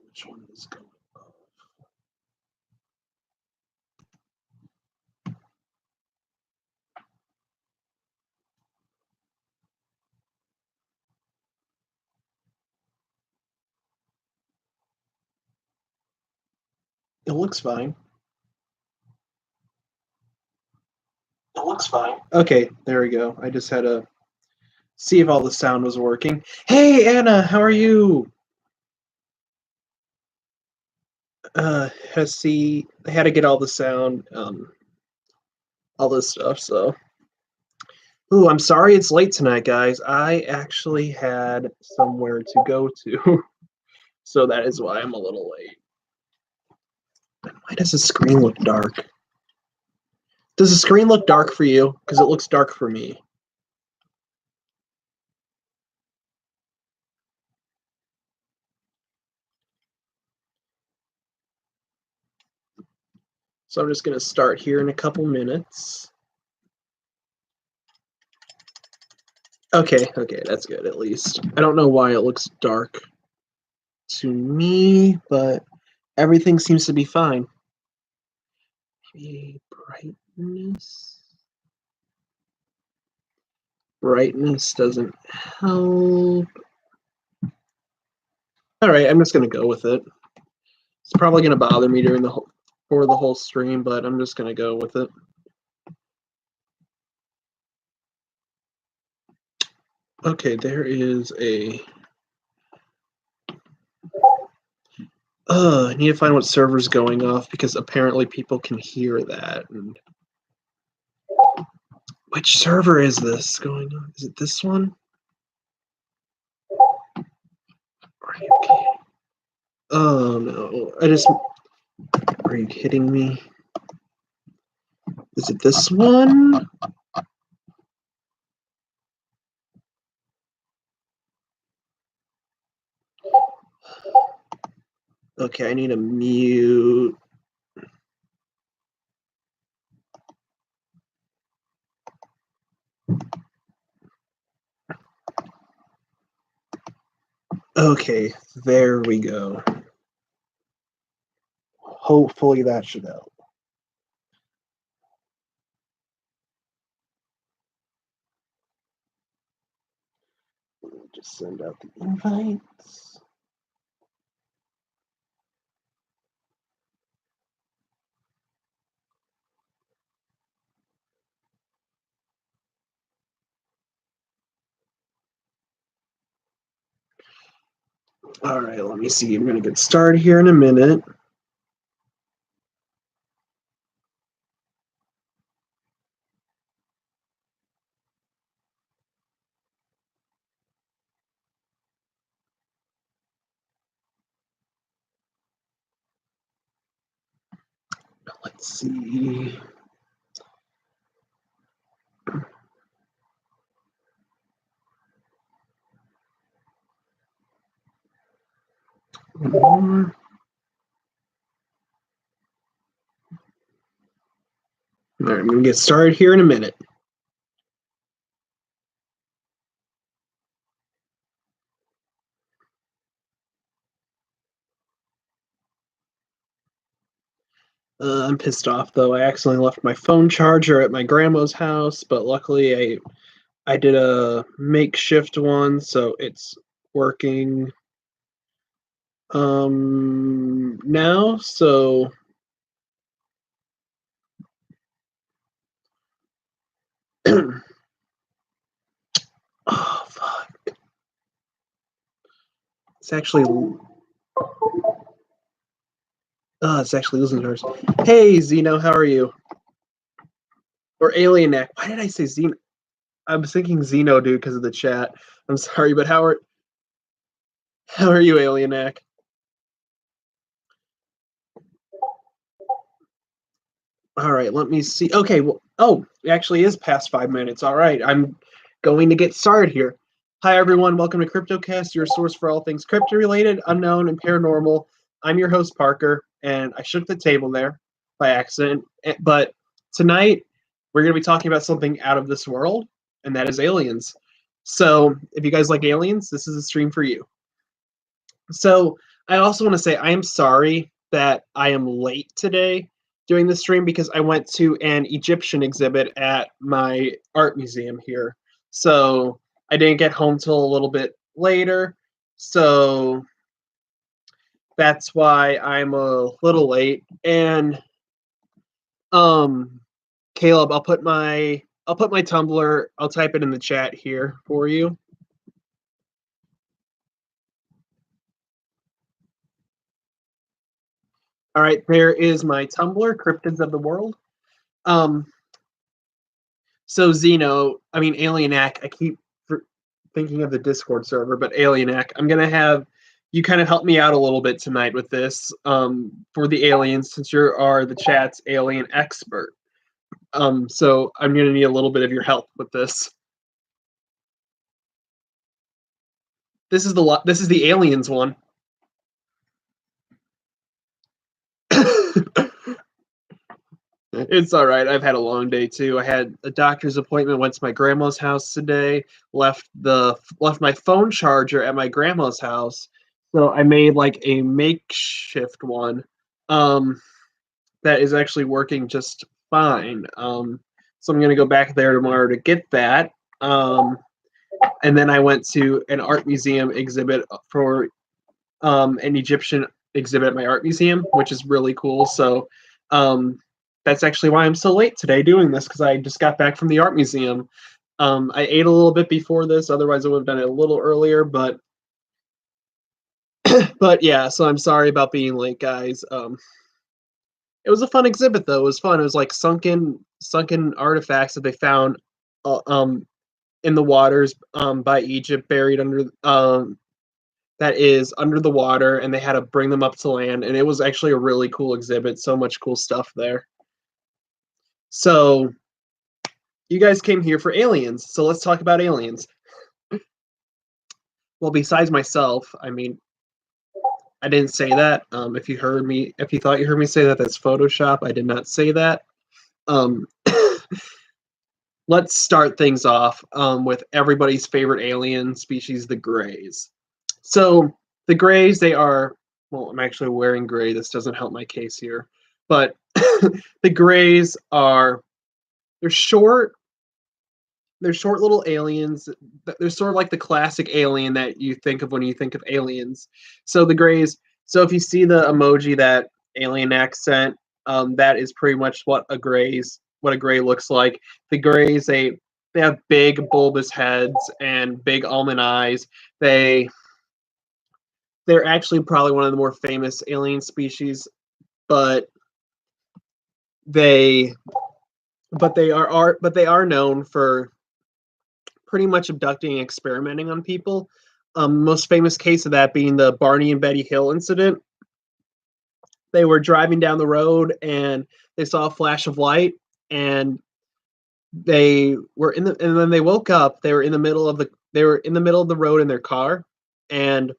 Which one is going off? It looks fine. It looks fine. Okay, there we go. I just had to see if all the sound was working. Hey, Anna, how are you? I had to get all the sound, all this stuff, so. Ooh, I'm sorry it's late tonight, guys. I actually had somewhere to go to, so that is why I'm a little late. Why does the screen look dark? Does the screen look dark for you? Because it looks dark for me. So I'm just going to start here in a couple minutes. Okay, that's good at least. I don't know why it looks dark to me, but everything seems to be fine. Okay, brightness. Brightness doesn't help. All right, I'm just going to go with it. It's probably going to bother me during the whole stream, but I'm just going to go with it. Okay, there is a... I need to find what server's going off because apparently people can hear that. And which server is this going on? Is it this one? Are you kidding? Oh no! Are you kidding me? Is it this one? Okay, I need to mute. Okay, there we go. Hopefully that should help. Let me just send out the invites. All right, let me see. I'm going to get started here in a minute. Let's see. One more. All right, I'm going to get started here in a minute. I'm pissed off though. I accidentally left my phone charger at my grandma's house, but luckily I did a makeshift one, so it's working now. So oh fuck, it's actually losing hers. Hey Zeno, how are you? Or Alienac? Why did I say Zeno? I was thinking Zeno, dude, because of the chat. I'm sorry, but how are you, Alienac? All right, let me see. Okay, well, oh, it actually is past 5 minutes. All right, I'm going to get started here. Hi, everyone. Welcome to Cryptocast, your source for all things crypto-related, unknown, and paranormal. I'm your host, Parker, and I shook the table there by accident. But tonight, we're going to be talking about something out of this world, and that is aliens. So if you guys like aliens, this is a stream for you. So I also want to say I am sorry that I am late today doing the stream because I went to an Egyptian exhibit at my art museum here. So I didn't get home till a little bit later. So that's why I'm a little late. And Caleb, I'll put my Tumblr, I'll type it in the chat here for you. All right, there is my Tumblr, Cryptids of the World. So Alienac, I keep thinking of the Discord server, but Alienac, I'm going to have you kind of help me out a little bit tonight with this for the aliens, since you are the chat's alien expert. So I'm going to need a little bit of your help with this. This is the aliens one. It's all right. I've had a long day too. I had a doctor's appointment, went to my grandma's house today, left my phone charger at my grandma's house. So I made like a makeshift one that is actually working just fine. So I'm going to go back there tomorrow to get that. And then I went to an art museum exhibit for an Egyptian exhibit at my art museum, which is really cool. So that's actually why I'm so late today doing this, because I just got back from the art museum. I ate a little bit before this, otherwise I would have done it a little earlier, but yeah, so I'm sorry about being late, guys. It was a fun exhibit though. It was fun. It was like sunken artifacts that they found in the waters by Egypt, buried under that is under the water, and they had to bring them up to land, and it was actually a really cool exhibit. So much cool stuff there. So you guys came here for aliens, so let's talk about aliens. Well, besides myself, I mean, I didn't say that. If you thought you heard me say that, that's Photoshop. I did not say that. Let's start things off with everybody's favorite alien species, the Greys. So the Greys, they are, well, I'm actually wearing gray. This doesn't help my case here. But the Greys they're short little aliens. They're sort of like the classic alien that you think of when you think of aliens. So the Greys, so if you see the emoji that Alien accent, that is pretty much what a gray looks like. The Greys, they have big bulbous heads and big almond eyes. They're actually probably one of the more famous alien species, but they are known for pretty much abducting and experimenting on people. Most famous case of that being the Barney and Betty Hill incident. They were driving down the road and they saw a flash of light, and and then they woke up. They were in the middle of the road in their car, and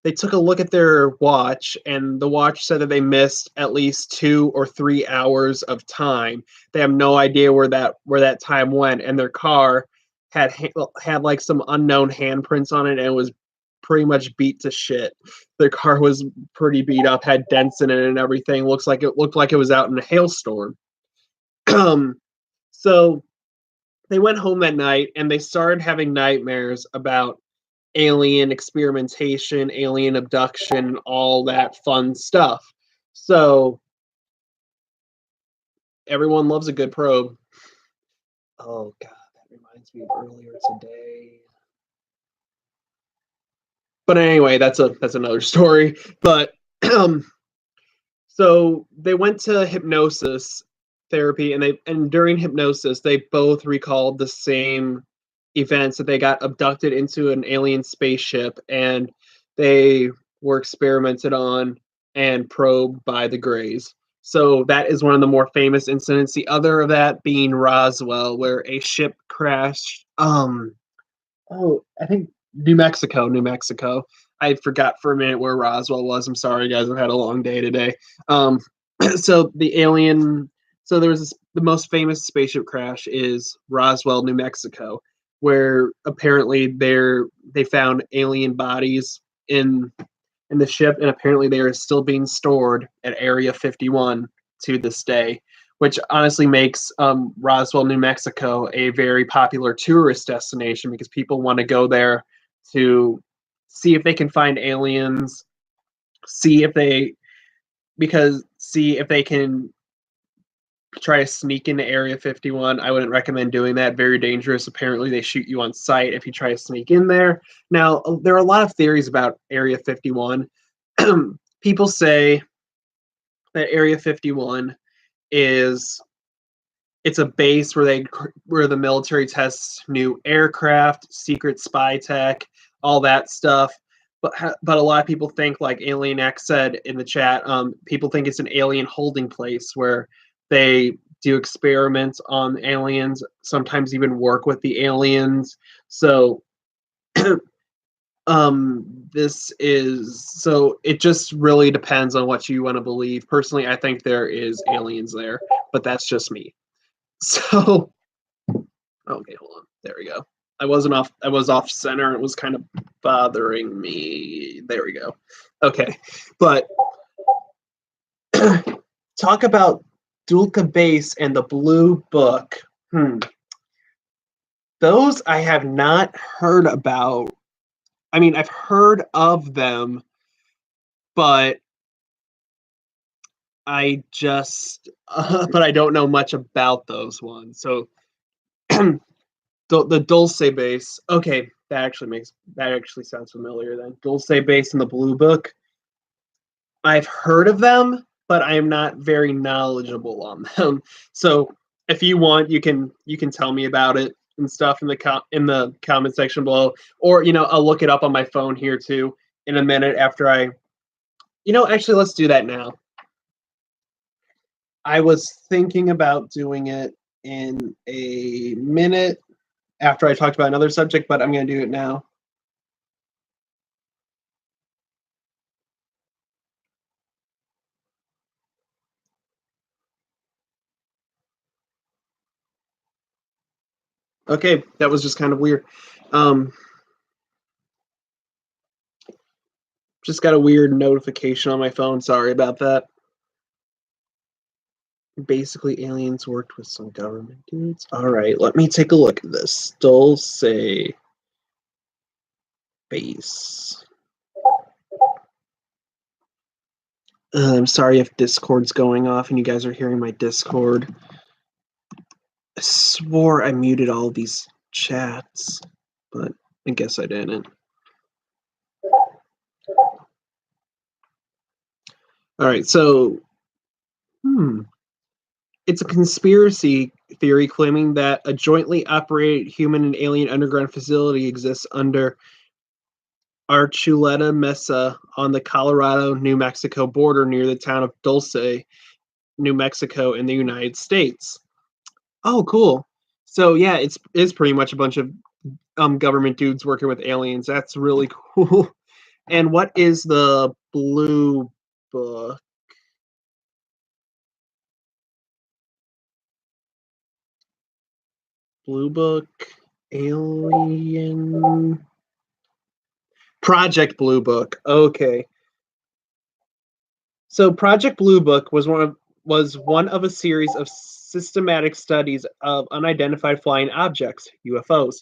they took a look at their watch, and the watch said that they missed at least 2 or 3 hours of time. They have no idea where that time went, and their car had like some unknown handprints on it, and it was pretty much beat to shit. Their car was pretty beat up, had dents in it and everything. Looked like it was out in a hailstorm. So they went home that night and they started having nightmares about alien experimentation, alien abduction, all that fun stuff. So everyone loves a good probe. Oh god, that reminds me of earlier today. But anyway, that's another story. But so they went to hypnosis therapy, and during hypnosis they both recalled the same events, that they got abducted into an alien spaceship and they were experimented on and probed by the Greys. So that is one of the more famous incidents. The other of that being Roswell, where a ship crashed. I think New Mexico. I forgot for a minute where Roswell was. I'm sorry, guys. I've had a long day today. So the alien. So there the most famous spaceship crash is Roswell, New Mexico, where apparently they found alien bodies in the ship, and apparently they are still being stored at Area 51 to this day, which honestly makes Roswell, New Mexico, a very popular tourist destination because people want to go there to see if they can find aliens, see if they can try to sneak into Area 51. I wouldn't recommend doing that. Very dangerous. Apparently, they shoot you on sight if you try to sneak in there. Now, there are a lot of theories about Area 51. People say that Area 51 is it's a base where the military tests new aircraft, secret spy tech, all that stuff. But a lot of people think, like Alien X said in the chat, people think it's an alien holding place where they do experiments on aliens, sometimes even work with the aliens. So it just really depends on what you want to believe. Personally, I think there is aliens there, but that's just me. So okay, hold on. There we go. I was off center and it was kind of bothering me. There we go. Okay. But talk about Dulca Base and the Blue Book. Those I have not heard about. I mean, I've heard of them, but I don't know much about those ones. So the Dulce Base. Okay, that actually sounds familiar then. Dulce Base and the Blue Book. I've heard of them, but I am not very knowledgeable on them. So if you want, you can tell me about it and stuff in the comment section below, or I'll look it up on my phone here too in a minute after I. Actually, let's do that now. I was thinking about doing it in a minute after I talked about another subject, but I'm going to do it now. Okay, that was just kind of weird. Just got a weird notification on my phone. Sorry about that. Basically, aliens worked with some government dudes. All right, let me take a look at this. Dulce Base. I'm sorry if Discord's going off and you guys are hearing my Discord. I swore I muted all these chats, but I guess I didn't. All right, so it's a conspiracy theory claiming that a jointly operated human and alien underground facility exists under Archuleta Mesa on the Colorado-New Mexico border near the town of Dulce, New Mexico in the United States. Oh, cool. So yeah, it's pretty much a bunch of government dudes working with aliens. That's really cool. And what is the Blue Book? Blue Book, Alien, Project Blue Book. Okay. So Project Blue Book was one of a series of systematic studies of unidentified flying objects, UFOs,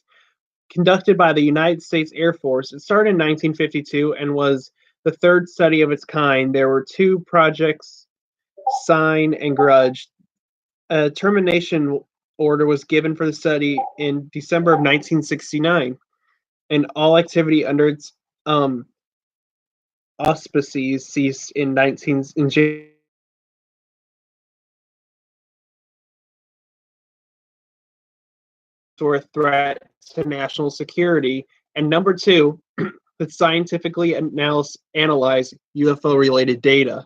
conducted by the United States Air Force. It started in 1952 and was the third study of its kind. There were two projects, Sign and Grudge. A termination order was given for the study in December of 1969, and all activity under its auspices ceased in January. Or a threat to national security, and number two, that scientifically analyze UFO-related data.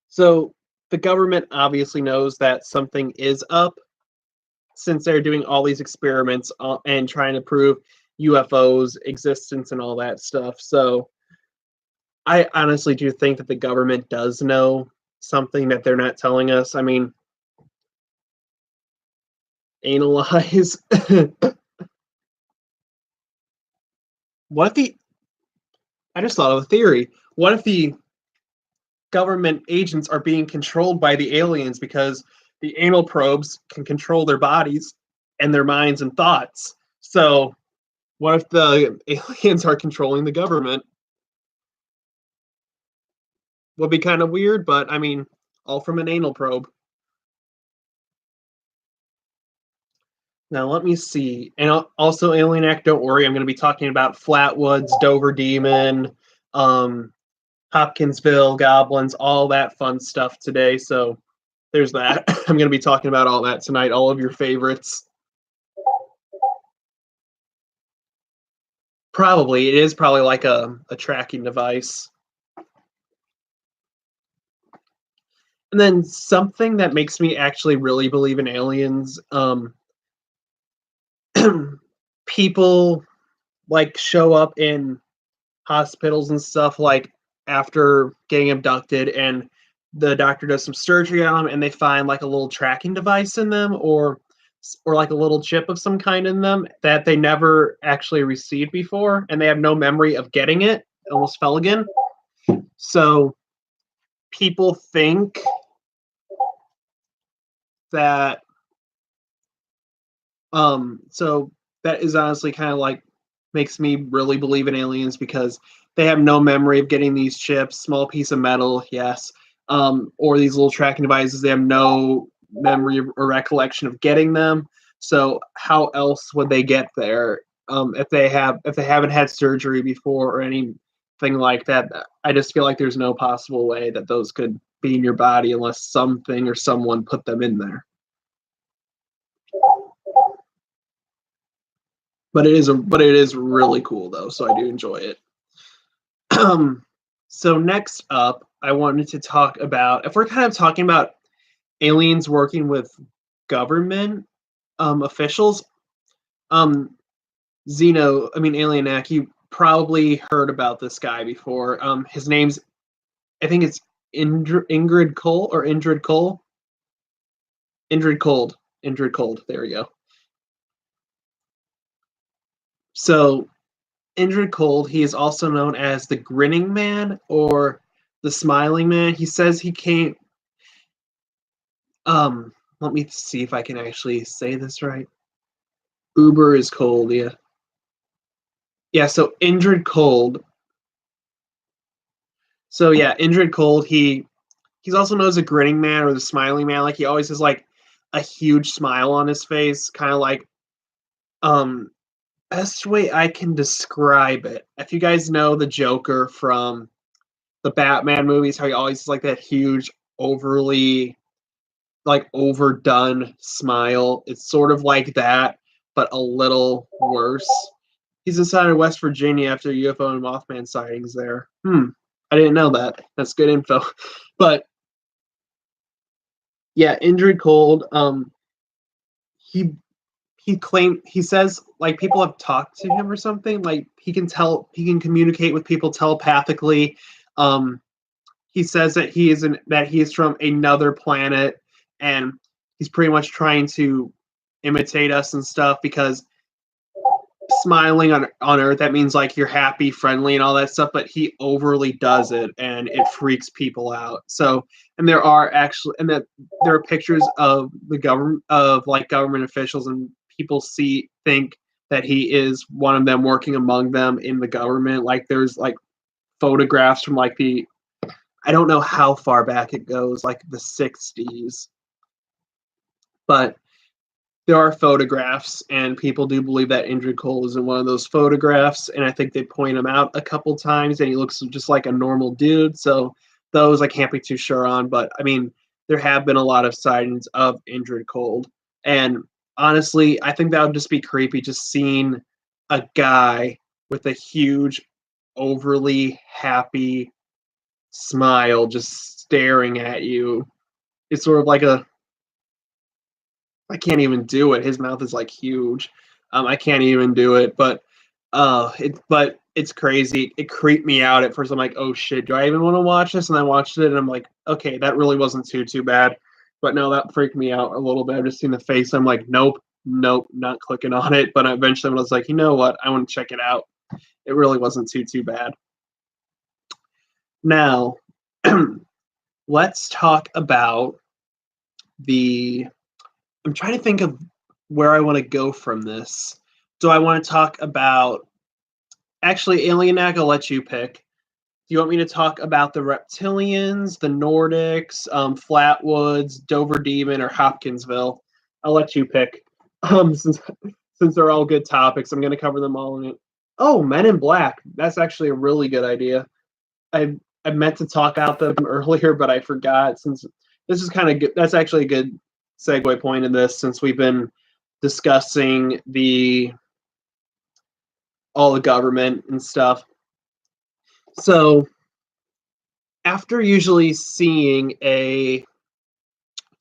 So the government obviously knows that something is up, since they're doing all these experiments and trying to prove UFOs' existence and all that stuff. So I honestly do think that the government does know something that they're not telling us. I mean, Analyze. What if the I just thought of a theory. What if the government agents are being controlled by the aliens because the anal probes can control their bodies and their minds and thoughts? So, what if the aliens are controlling the government? Would be kind of weird, but I mean, all from an anal probe. Now, let me see. And also, Alien Act, don't worry, I'm going to be talking about Flatwoods, Dover Demon, um, Hopkinsville, Goblins, all that fun stuff today. So there's that. I'm going to be talking about all that tonight, all of your favorites. Probably. It is probably like a tracking device. And then something that makes me actually really believe in aliens, people like show up in hospitals and stuff like after getting abducted, and the doctor does some surgery on them and they find like a little tracking device in them, or like a little chip of some kind in them that they never actually received before, and they have no memory of getting it. It almost fell again. So people think that so that is honestly kind of like makes me really believe in aliens, because they have no memory of getting these chips, small piece of metal, yes, or these little tracking devices. They have no memory or recollection of getting them. So how else would they get there, if they haven't had surgery before or anything like that? I just feel like there's no possible way that those could be in your body unless something or someone put them in there. But it is really cool though, so I do enjoy it. So next up, I wanted to talk about, if we're kind of talking about aliens working with government officials, Alienak, you probably heard about this guy before. His name's, I think it's Ingrid Cole or Indrid Cole. Indrid Cold. Indrid Cold. There we go. So Indrid Cold, he is also known as the Grinning Man or the Smiling Man. He says he came. Let me see if I can actually say this right. Uber is cold, yeah. Yeah, so Indrid Cold. So yeah, Indrid Cold, he's also known as a Grinning Man or the Smiling Man. Like he always has like a huge smile on his face, kind of like best way I can describe it. If you guys know the Joker from the Batman movies, how he always has like that huge, overly like overdone smile. It's sort of like that, but a little worse. He's inside of West Virginia after UFO and Mothman sightings there. I didn't know that. That's good info. But yeah, Indrid Cold. He says like people have talked to him or something. Like he can communicate with people telepathically. He says that he is from another planet, and he's pretty much trying to imitate us and stuff, because smiling on Earth, that means like you're happy, friendly, and all that stuff, but he overly does it and it freaks people out. So, and there are pictures of the government, of like government officials, and people think that he is one of them working among them in the government. Like there's like photographs from like I don't know how far back it goes, like the 60s, but there are photographs, and people do believe that Indrid Cole is in one of those photographs, and I think they point him out a couple times, and he looks just like a normal dude. So those I can't be too sure on, but I mean, there have been a lot of sightings of Indrid Cole, and honestly, I think that would just be creepy, just seeing a guy with a huge, overly happy smile just staring at you. It's sort of like I can't even do it. His mouth is like huge. I can't even do it, but it's crazy. It creeped me out at first. I'm like, oh shit, do I even want to watch this? And I watched it, and I'm like, okay, that really wasn't too bad. But no, that freaked me out a little bit. I've just seen the face. I'm like, nope, nope, not clicking on it. But eventually I was like, you know what? I want to check it out. It really wasn't too bad. Now, let's talk about the. I'm trying to think of where I want to go from this. Do I want to talk about. Actually, Alienac, I'll let you pick. Do you want me to talk about the reptilians, the Nordics, Flatwoods, Dover Demon, or Hopkinsville? I'll let you pick. Since they're all good topics, I'm going to cover them all in it. Oh, Men in Black. That's actually a really good idea. I meant to talk about them earlier, but I forgot. Since this is kind of good, that's actually a good segue point in this, since we've been discussing all the government and stuff. So after usually seeing a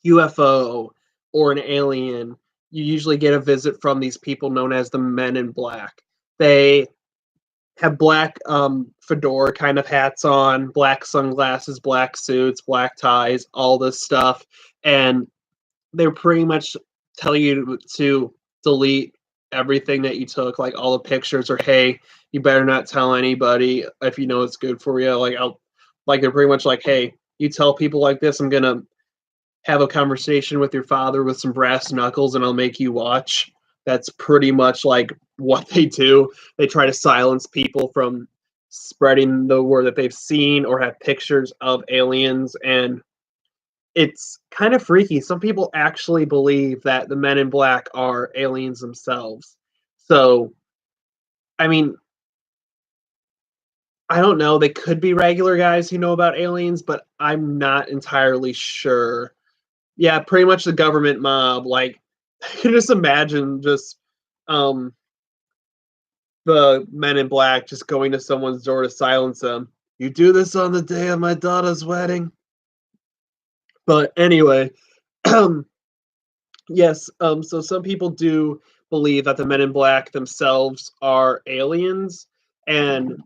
UFO or an alien, you usually get a visit from these people known as the Men in Black. They have black fedora kind of hats on, black sunglasses, black suits, black ties, all this stuff. And they pretty much tell you to delete everything that you took, like all the pictures, or hey, you better not tell anybody if you know it's good for you. They're pretty much like, hey, you tell people like this, I'm gonna have a conversation with your father with some brass knuckles and I'll make you watch. That's pretty much like what they do. They try to silence people from spreading the word that they've seen or have pictures of aliens. And it's kind of freaky. Some people actually believe that the Men in Black are aliens themselves. So, I mean, I don't know. They could be regular guys who know about aliens, but I'm not entirely sure. Yeah, pretty much the government mob. Like, I can just imagine um, the Men in Black just going to someone's door to silence them. You do this on the day of my daughter's wedding. But anyway, yes. So some people do believe that the Men in Black themselves are aliens, and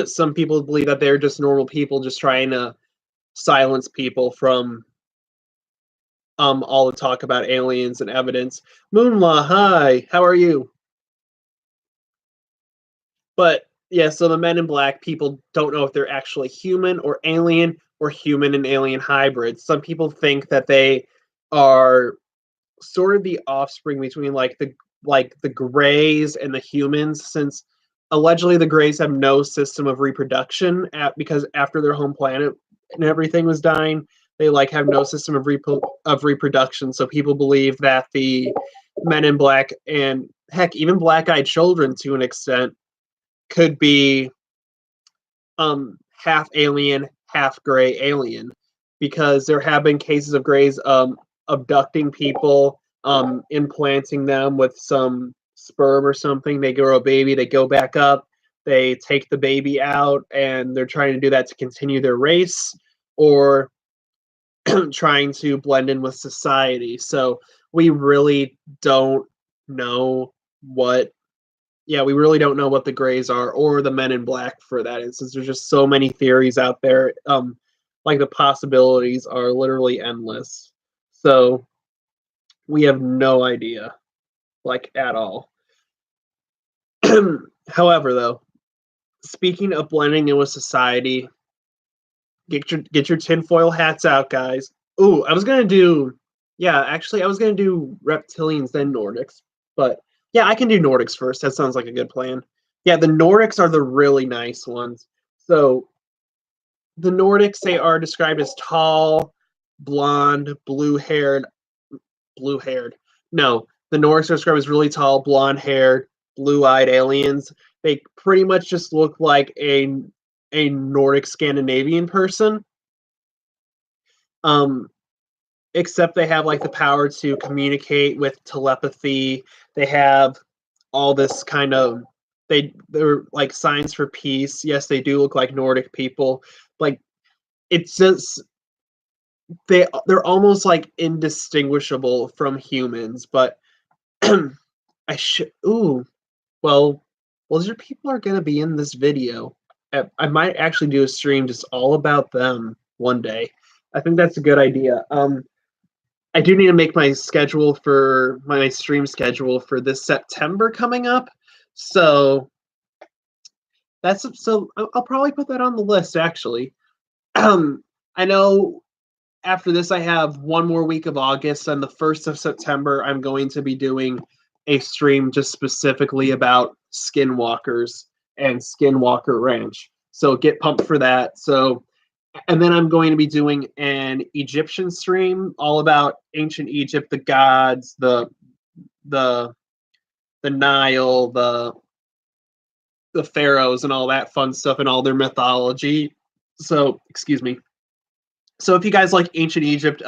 some people believe that they're just normal people just trying to silence people from all the talk about aliens and evidence. Moonlaw, hi, how are you? But yeah, so the Men in Black people don't know if they're actually human or alien or human and alien hybrids. Some people think that they are sort of the offspring between like the Greys and the humans, since allegedly the Greys have no system of reproduction because after their home planet and everything was dying, they like have no system of reproduction. So people believe that the Men in Black, and heck, even black-eyed children to an extent, could be half alien, half gray alien, because there have been cases of Greys abducting people, implanting them with some sperm or something. They grow a baby, they go back up, they take the baby out, and they're trying to do that to continue their race or trying to blend in with society. So we really don't know what we really don't know what the Greys are, or the Men in Black for that instance. There's just so many theories out there. Like the possibilities are literally endless. So we have no idea, like at all. However, though, speaking of blending in with society, get your tinfoil hats out, guys. Ooh, I was gonna do, yeah, actually, I was gonna do reptilians then Nordics, but yeah, I can do Nordics first. That sounds like a good plan. Yeah, the Nordics are the really nice ones. So the Nordics, they are described as tall, blonde, blue-haired. No, the Nordics are described as really tall, blonde-haired, blue-eyed aliens. They pretty much just look like a Nordic Scandinavian person. Um, except they have like the power to communicate with telepathy. They have all this kind of they're like signs for peace. Yes, they do look like Nordic people. Like it's just they're almost like indistinguishable from humans. But I should ooh well your people are gonna be in this video. I might actually do a stream just all about them one day. I think that's a good idea. I do need to make my schedule for my stream schedule for this September coming up. So I'll probably put that on the list actually. I know after this I have one more week of August, and the 1st of September I'm going to be doing a stream just specifically about skinwalkers and Skinwalker Ranch. So get pumped for that. So and then I'm going to be doing an Egyptian stream all about ancient Egypt, the gods, the Nile, the pharaohs and all that fun stuff and all their mythology. So, excuse me. So if you guys like ancient Egypt,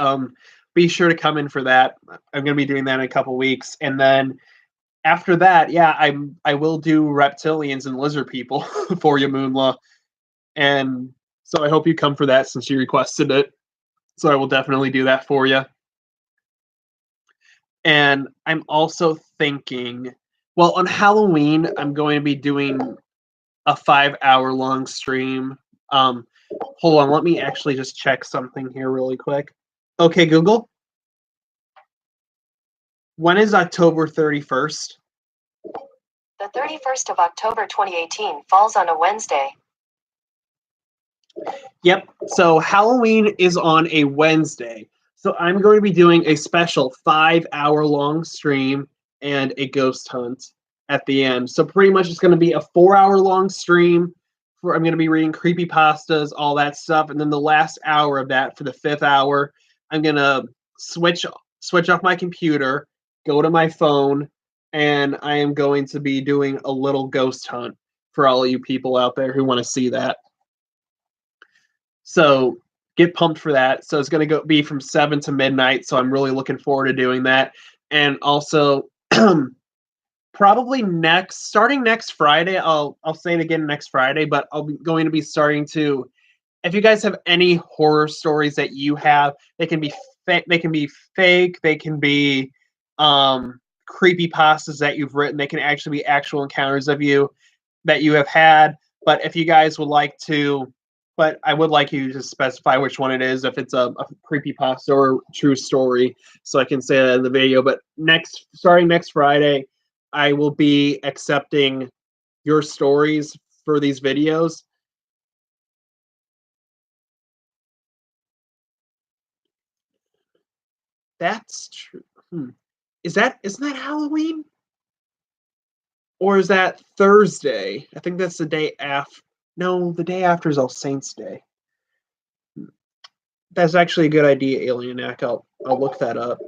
be sure to come in for that. I'm going to be doing that in a couple weeks, and then after that, yeah, I will do reptilians and lizard people for you, Moonlaw, and so I hope you come for that since you requested it. So I will definitely do that for you. And I'm also thinking, well, on Halloween, I'm going to be doing a 5-hour long stream. Hold on, let me actually just check something here really quick. Okay, Google. When is October 31st? The 31st of October 2018 falls on a Wednesday. Yep, so Halloween is on a Wednesday. So I'm going to be doing a special 5-hour long stream and a ghost hunt at the end. So pretty much it's going to be a 4-hour long stream. I'm going to be reading creepypastas, all that stuff. And then the last hour of that, for the 5th hour, I'm going to switch off my computer, go to my phone, and I am going to be doing a little ghost hunt for all of you people out there who want to see that. So get pumped for that. So it's going to be from 7 to midnight. So I'm really looking forward to doing that. And also, probably starting next Friday, I'll say it again next Friday, but I'll be going to be starting to, if you guys have any horror stories that you have, they can be fake, they can be creepypastas that you've written, they can actually be actual encounters of you that you have had. But if you guys would like to, but I would like you to specify which one it is, if it's a creepypasta or true story, so I can say that in the video. But starting next Friday, I will be accepting your stories for these videos. That's true. Isn't that Halloween? Or is that Thursday? I think that's the day after. No, the day after is All Saints Day. That's actually a good idea, Alienac. I'll look that up.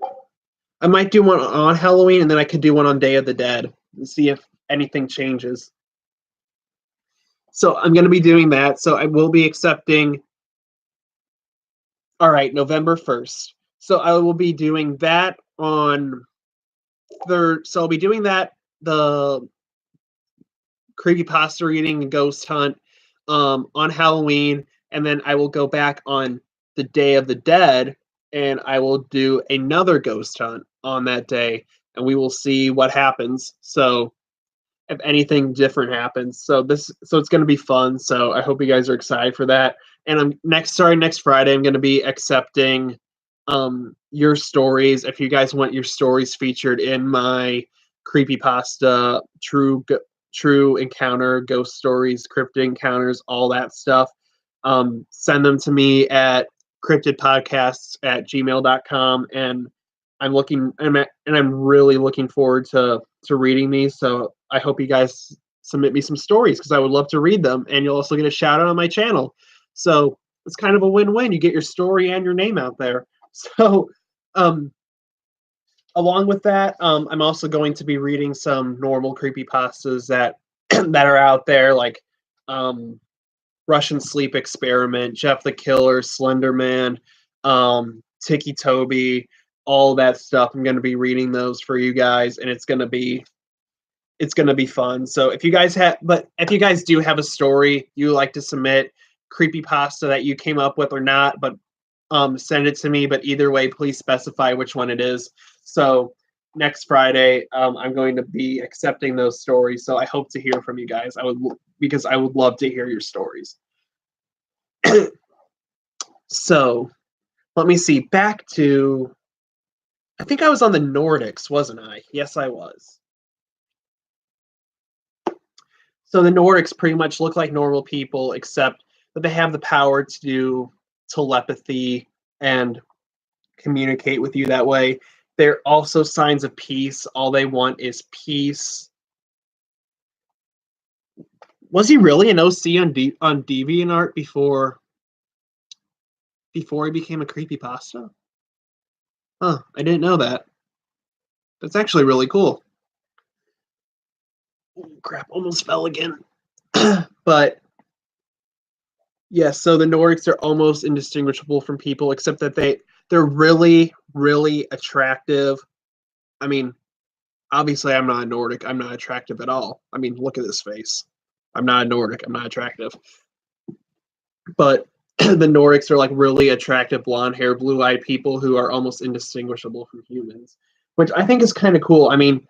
I might do one on Halloween, and then I could do one on Day of the Dead and see if anything changes. So I'm going to be doing that. So I will be accepting. All right, November 1st. So I will be doing that on third. So I'll be doing that, the creepypasta reading and ghost hunt on Halloween, and then I will go back on the Day of the Dead, and I will do another ghost hunt on that day, and we will see what happens. So if anything different happens, so it's going to be fun. So I hope you guys are excited for that. And I'm next Friday, I'm going to be accepting your stories. If you guys want your stories featured in my creepypasta, true encounter, ghost stories, cryptid encounters, all that stuff, send them to me at cryptidpodcasts@gmail.com, and I'm really looking forward to reading these. So I hope you guys submit me some stories, because I would love to read them, and you'll also get a shout out on my channel. So it's kind of a win-win. You get your story and your name out there. So along with that, I'm also going to be reading some normal creepypastas that that are out there, like Russian Sleep Experiment, Jeff the Killer, Slender Man, Tiki Toby, all that stuff. I'm going to be reading those for you guys, and it's going to be fun. So if you guys do have a story you like to submit, creepypasta that you came up with or not, but send it to me. But either way, please specify which one it is. So next Friday, I'm going to be accepting those stories. So I hope to hear from you guys. Because I would love to hear your stories. So let me see. Back to I think I was on the Nordics, wasn't I? Yes, I was. So the Nordics pretty much look like normal people, except that they have the power to do telepathy and communicate with you that way. They're also signs of peace. All they want is peace. Was he really an OC on DeviantArt before he became a creepypasta? Huh, I didn't know that. That's actually really cool. Oh, crap, almost fell again. But yeah, so the Nordics are almost indistinguishable from people, except that they're really, really attractive. I mean, obviously I'm not a Nordic. I'm not attractive at all. I mean, look at this face. I'm not a Nordic. I'm not attractive. But the Nordics are like really attractive blonde hair, blue eyed people who are almost indistinguishable from humans, which I think is kind of cool. I mean,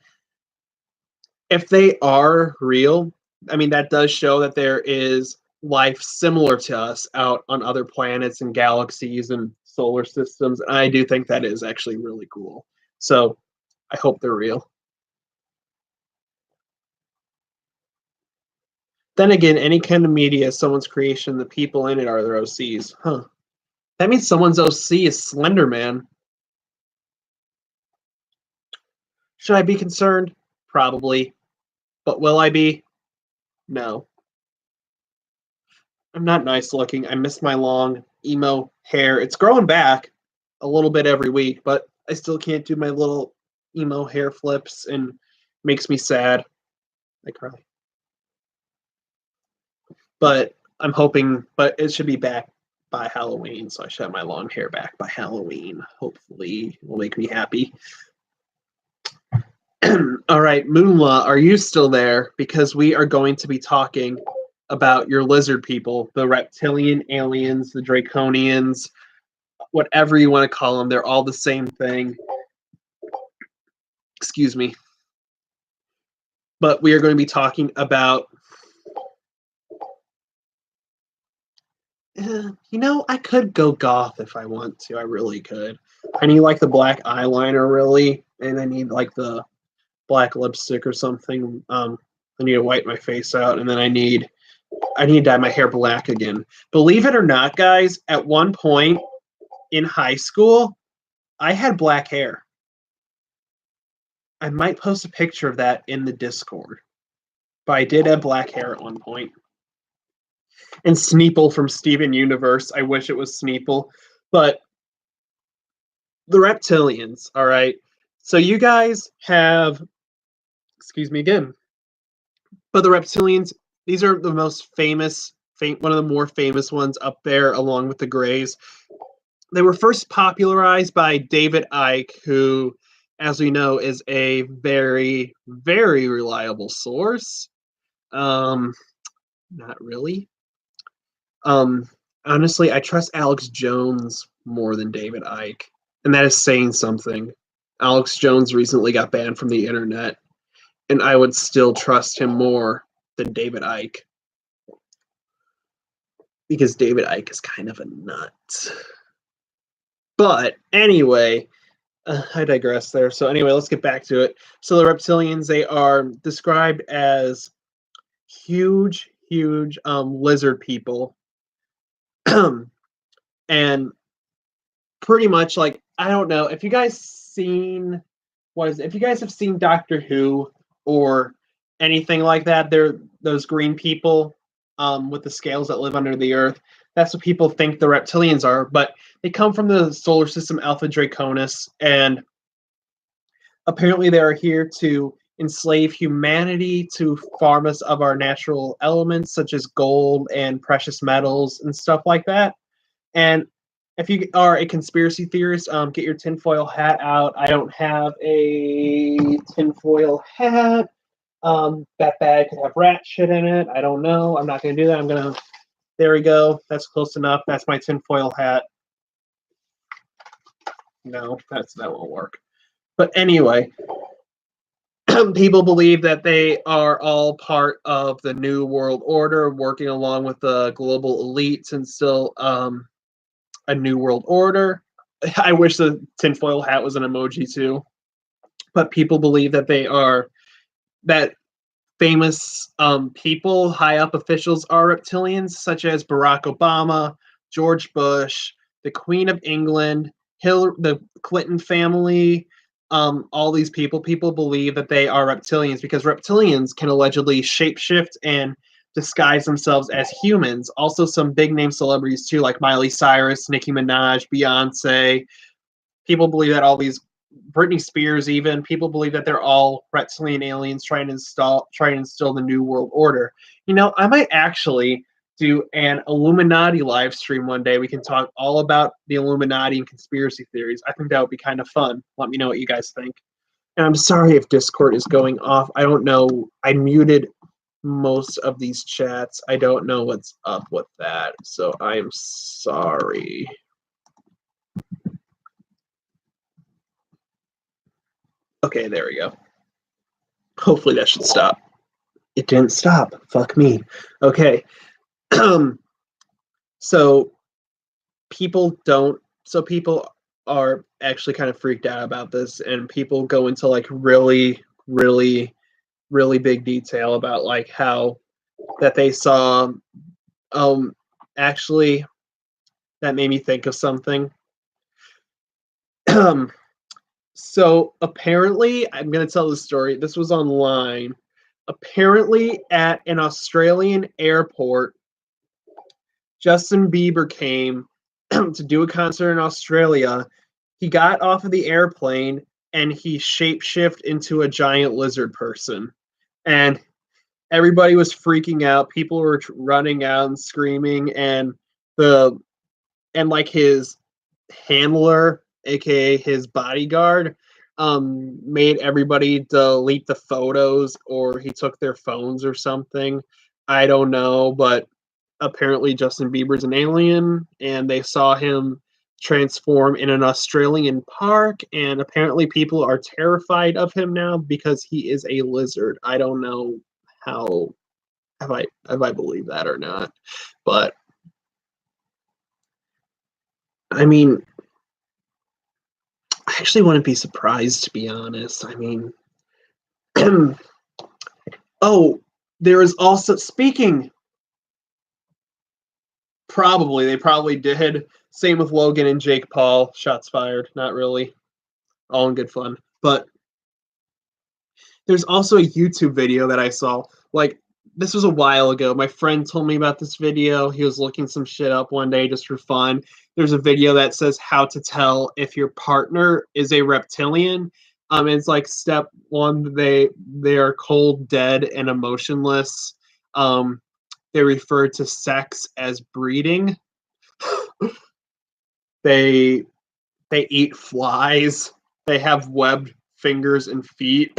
if they are real, I mean, that does show that there is life similar to us out on other planets and galaxies and solar systems. And I do think that is actually really cool. So I hope they're real. Then again, any kind of media is someone's creation. The people in it are their OCs. Huh. That means someone's OC is Slender Man. Should I be concerned? Probably. But will I be? No. I'm not nice looking. I miss my long emo hair. It's growing back a little bit every week, but I still can't do my little emo hair flips and makes me sad. I cry. But I'm hoping, but it should be back by Halloween, so I should have my long hair back by Halloween. Hopefully, it will make me happy. All right, Moonla, are you still there? Because we are going to be talking about your lizard people, the reptilian aliens, the draconians, whatever you want to call them. They're all the same thing. Excuse me. But we are going to be talking about. I could go goth if I want to. I really could. I need like the black eyeliner, really, and I need like the black lipstick or something. I need to wipe my face out, and then I need to dye my hair black again. Believe it or not, guys, at one point in high school, I had black hair. I might post a picture of that in the Discord. But I did have black hair at one point. And Sneeple from Steven Universe. I wish it was Sneeple. But the reptilians, all right. So you guys have, excuse me again, but the reptilians, these are the most famous, one of the more famous ones up there, along with the Greys. They were first popularized by David Icke, who, as we know, is a very, very reliable source. Not really. Honestly, I trust Alex Jones more than David Icke, and that is saying something. Alex Jones recently got banned from the internet, and I would still trust him more than David Icke, because David Icke is kind of a nut. But anyway, I digress there. So anyway, let's get back to it. So the reptilians, they are described as huge, huge lizard people. And pretty much like, I don't know if you guys if you guys have seen Doctor Who or anything like that, they're those green people with the scales that live under the earth. That's what people think the reptilians are, but they come from the solar system Alpha Draconis, and apparently they are here to enslave humanity, to farm us of our natural elements such as gold and precious metals and stuff like that. And if you are a conspiracy theorist, get your tinfoil hat out. I don't have a tinfoil hat. That bag could have rat shit in it. I don't know. I'm not going to do that. There we go. That's close enough. That's my tinfoil hat. No, that won't work. But anyway, people believe that they are all part of the New World Order, working along with the global elites and still a New World Order. I wish the tinfoil hat was an emoji too. But people believe that they are that famous people, high up officials, are reptilians, such as Barack Obama, George Bush, the Queen of England, the Clinton family. All these people believe that they are reptilians because reptilians can allegedly shapeshift and disguise themselves as humans. Also, some big name celebrities too, like Miley Cyrus, Nicki Minaj, Beyonce. People believe that all these Britney Spears, even people believe that they're all reptilian aliens trying to instill the new world order. I might actually do an Illuminati live stream one day. We can talk all about the Illuminati and conspiracy theories. I think that would be kind of fun. Let me know what you guys think. And I'm sorry if Discord is going off. I don't know. I muted most of these chats. I don't know what's up with that. So I'm sorry. Okay, there we go. Hopefully that should stop. It didn't stop. Fuck me. Okay. So people are actually kind of freaked out about this, and people go into like really, really, really big detail about like how that they saw. Actually, that made me think of something. So apparently, I'm going to tell the story. This was online. Apparently, at an Australian airport, Justin Bieber came to do a concert in Australia. He got off of the airplane and he shapeshifted into a giant lizard person. And everybody was freaking out. People were running out and screaming, and like his handler, aka his bodyguard, made everybody delete the photos, or he took their phones or something. I don't know, but apparently Justin Bieber's an alien, and they saw him transform in an Australian park, and apparently people are terrified of him now because he is a lizard. I don't know how if I believe that or not, but I mean, I actually wouldn't be surprised, to be honest. I mean, oh, there is also, speaking, they probably did. Same with Logan and Jake Paul. Shots fired. Not really. All in good fun. But there's also a YouTube video that I saw. Like, this was a while ago. My friend told me about this video. He was looking some shit up one day just for fun. There's a video that says how to tell if your partner is a reptilian. It's like step one, they are cold, dead, and emotionless. They refer to sex as breeding. They eat flies. They have webbed fingers and feet.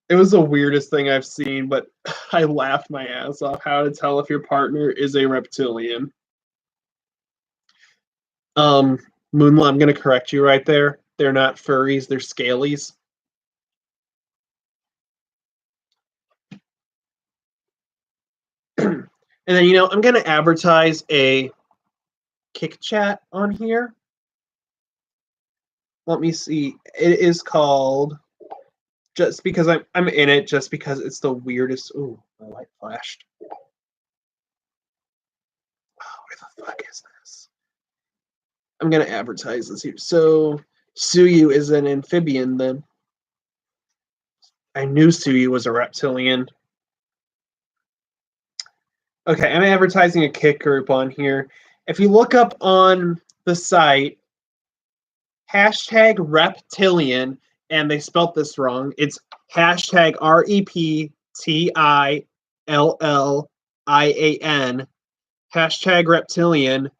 It was the weirdest thing I've seen, but I laughed my ass off. How to tell if your partner is a reptilian. Moonla, I'm gonna correct you right there. They're not furries, they're scalies. And then I'm gonna advertise a kick chat on here. Let me see. It is called, just because I'm in it, just because it's the weirdest. Ooh, my light flashed. Oh, where the fuck is this? I'm gonna advertise this here. So Suyu is an amphibian then. I knew Suyu was a reptilian. Okay, I'm advertising a kick group on here. If you look up on the site, #reptilian, and they spelt this wrong. It's #REPTILLIAN, #reptilian.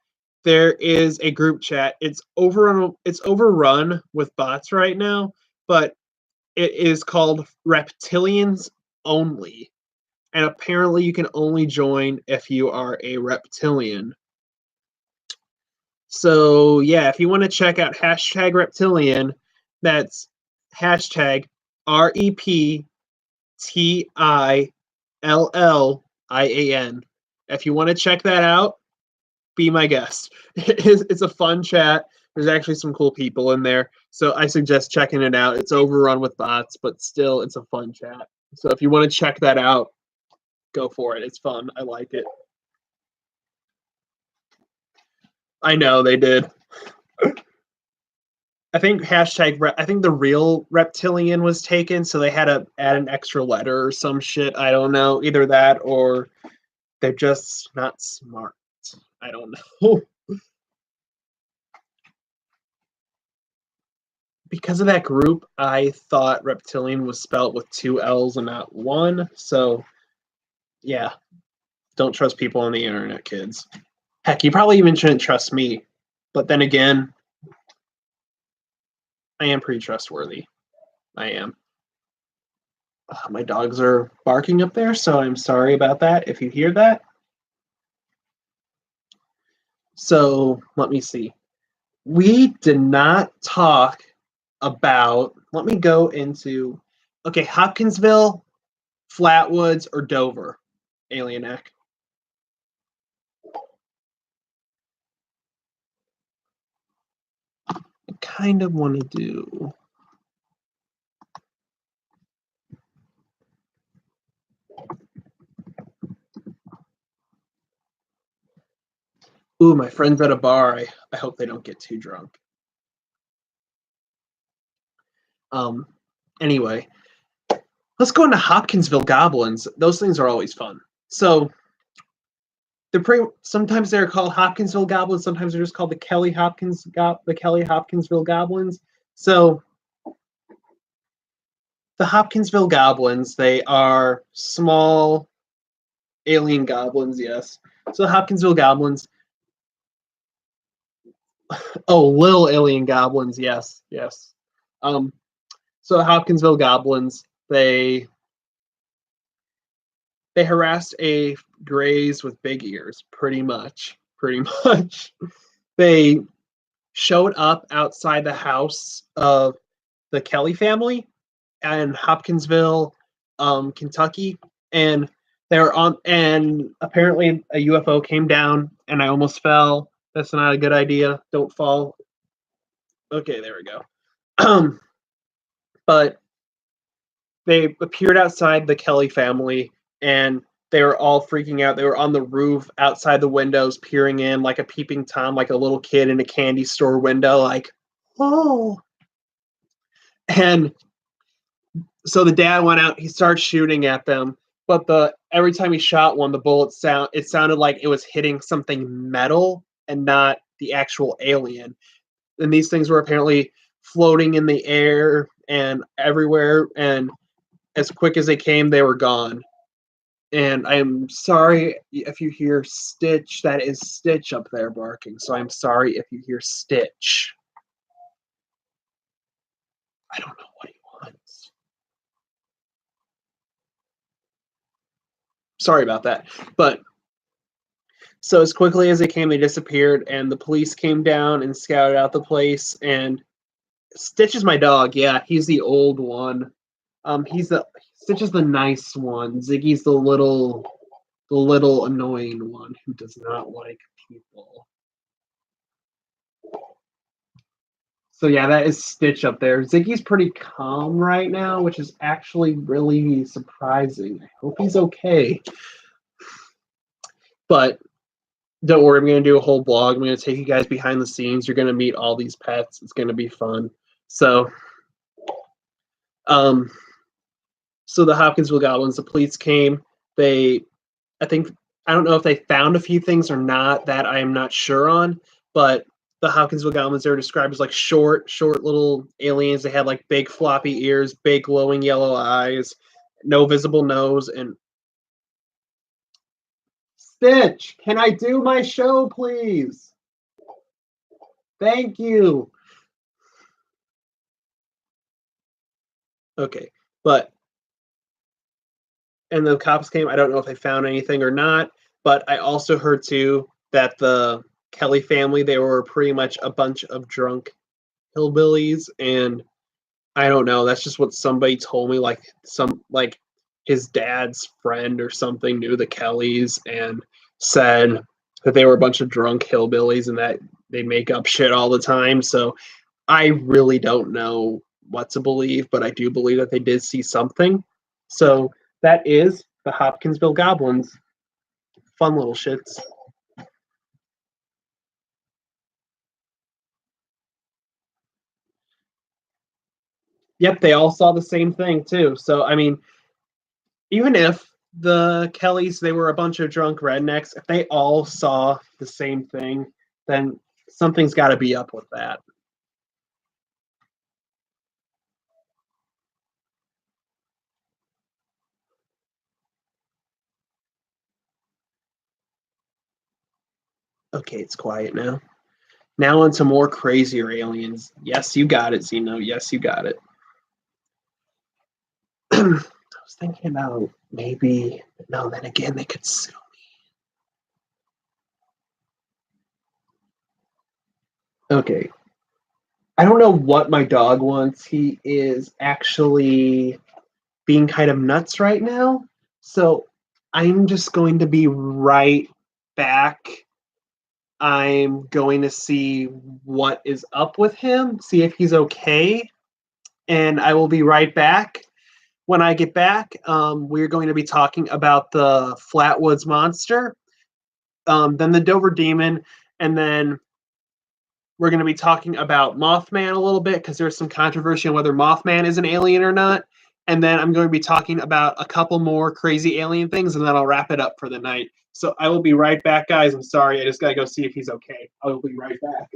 There is a group chat. It's overrun with bots right now, but it is called Reptilians Only. And apparently you can only join if you are a reptilian. So yeah, if you want to check out #reptilian, that's #REPTILLIAN. If you want to check that out, be my guest. It's a fun chat. There's actually some cool people in there, so I suggest checking it out. It's overrun with bots, but still, it's a fun chat. So if you want to check that out, go for it. It's fun. I like it. I know they did. I think I think the real reptilian was taken, so they had to add an extra letter or some shit. I don't know. Either that or they're just not smart. I don't know. Because of that group, I thought reptilian was spelled with 2 L's and not 1. So, yeah. Don't trust people on the internet, kids. Heck, you probably even shouldn't trust me. But then again, I am pretty trustworthy. I am. My dogs are barking up there, so I'm sorry about that if you hear that. So, let me see. We did not talk about, let me go into, okay, Hopkinsville, Flatwoods, or Dover, Alienac. I kind of want to do. Ooh, my friend's at a bar. I hope they don't get too drunk. Anyway, let's go into Hopkinsville Goblins. Those things are always fun. So sometimes they're called Hopkinsville Goblins. Sometimes they're just called the Kelly Hopkinsville Goblins. So the Hopkinsville Goblins, they are small alien goblins. Yes. So the Hopkinsville Goblins. Oh, little alien goblins. Yes. Yes. So the Hopkinsville Goblins, they harassed a Greys with big ears, pretty much. They showed up outside the house of the Kelly family in Hopkinsville, Kentucky, and they were on. And apparently, a UFO came down, and I almost fell. That's not a good idea. Don't fall. Okay, there we go. But they appeared outside the Kelly family, and they were all freaking out. They were on the roof outside the windows, peering in like a peeping Tom, like a little kid in a candy store window, like, oh. And so the dad went out, he started shooting at them, but every time he shot one, the bullet sounded like it was hitting something metal and not the actual alien. And these things were apparently floating in the air and everywhere, and as quick as they came, they were gone. And I'm sorry if you hear Stitch. That is Stitch up there barking. So I'm sorry if you hear Stitch. I don't know what he wants. Sorry about that. But so as quickly as they came, they disappeared, and the police came down and scouted out the place. And Stitch is my dog. Yeah, he's the old one. Stitch is the nice one. Ziggy's the little annoying one who does not like people. So yeah, that is Stitch up there. Ziggy's pretty calm right now, which is actually really surprising. I hope he's okay. But don't worry, I'm going to do a whole blog. I'm going to take you guys behind the scenes. You're going to meet all these pets. It's going to be fun. So the Hopkinsville Goblins, the police came. I don't know if they found a few things or not. That I am not sure on. But the Hopkinsville Goblins, they were described as like short little aliens. They had like big floppy ears, big glowing yellow eyes, no visible nose, and Stitch, can I do my show, please? Thank you. Okay, and the cops came. I don't know if they found anything or not, but I also heard too that the Kelly family, they were pretty much a bunch of drunk hillbillies, and I don't know. That's just what somebody told me. Like his dad's friend or something knew the Kellys and said that they were a bunch of drunk hillbillies and that they make up shit all the time. So I really don't know what to believe, but I do believe that they did see something. So that is the Hopkinsville Goblins. Fun little shits. Yep, they all saw the same thing too. So I mean, even if the Kellys, they were a bunch of drunk rednecks, if they all saw the same thing, then something's got to be up with that. Okay, it's quiet now. Now on to more crazier aliens. Yes, you got it, Zeno. Yes, you got it. I was thinking about maybe, no, then again, they could sue me. Okay. I don't know what my dog wants. He is actually being kind of nuts right now. So I'm just going to be right back. I'm going to see what is up with him, see if he's okay, and I will be right back. When I get back, we're going to be talking about the Flatwoods Monster, then the Dover Demon, and then we're going to be talking about Mothman a little bit because there's some controversy on whether Mothman is an alien or not. And then I'm going to be talking about a couple more crazy alien things, and then I'll wrap it up for the night. So I will be right back, guys. I'm sorry. I just got to go see if he's okay. I will be right back.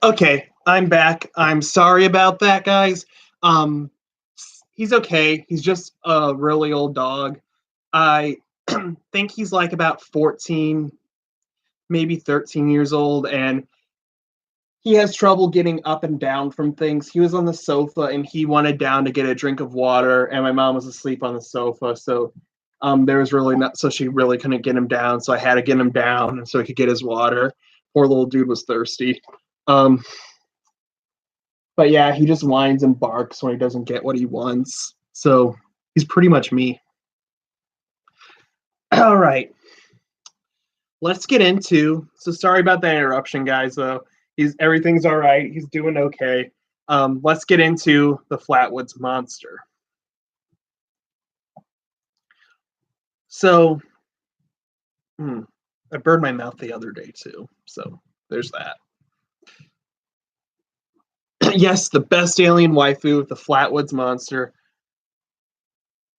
Okay, I'm back. I'm sorry about that, guys. Um, he's okay. He's just a really old dog. I think he's like about 14, maybe 13 years old, and he has trouble getting up and down from things. He was on the sofa and he wanted down to get a drink of water, and my mom was asleep on the sofa, so there was really not, so she really couldn't get him down, so I had to get him down so he could get his water. Poor little dude was thirsty. Um, but yeah, he just whines and barks when he doesn't get what he wants. So he's pretty much me. All right, let's get into. So sorry about the interruption, guys. Though everything's all right. He's doing okay. Let's get into the Flatwoods Monster. So, I burned my mouth the other day too. So there's that. Yes, the best alien waifu, the Flatwoods Monster.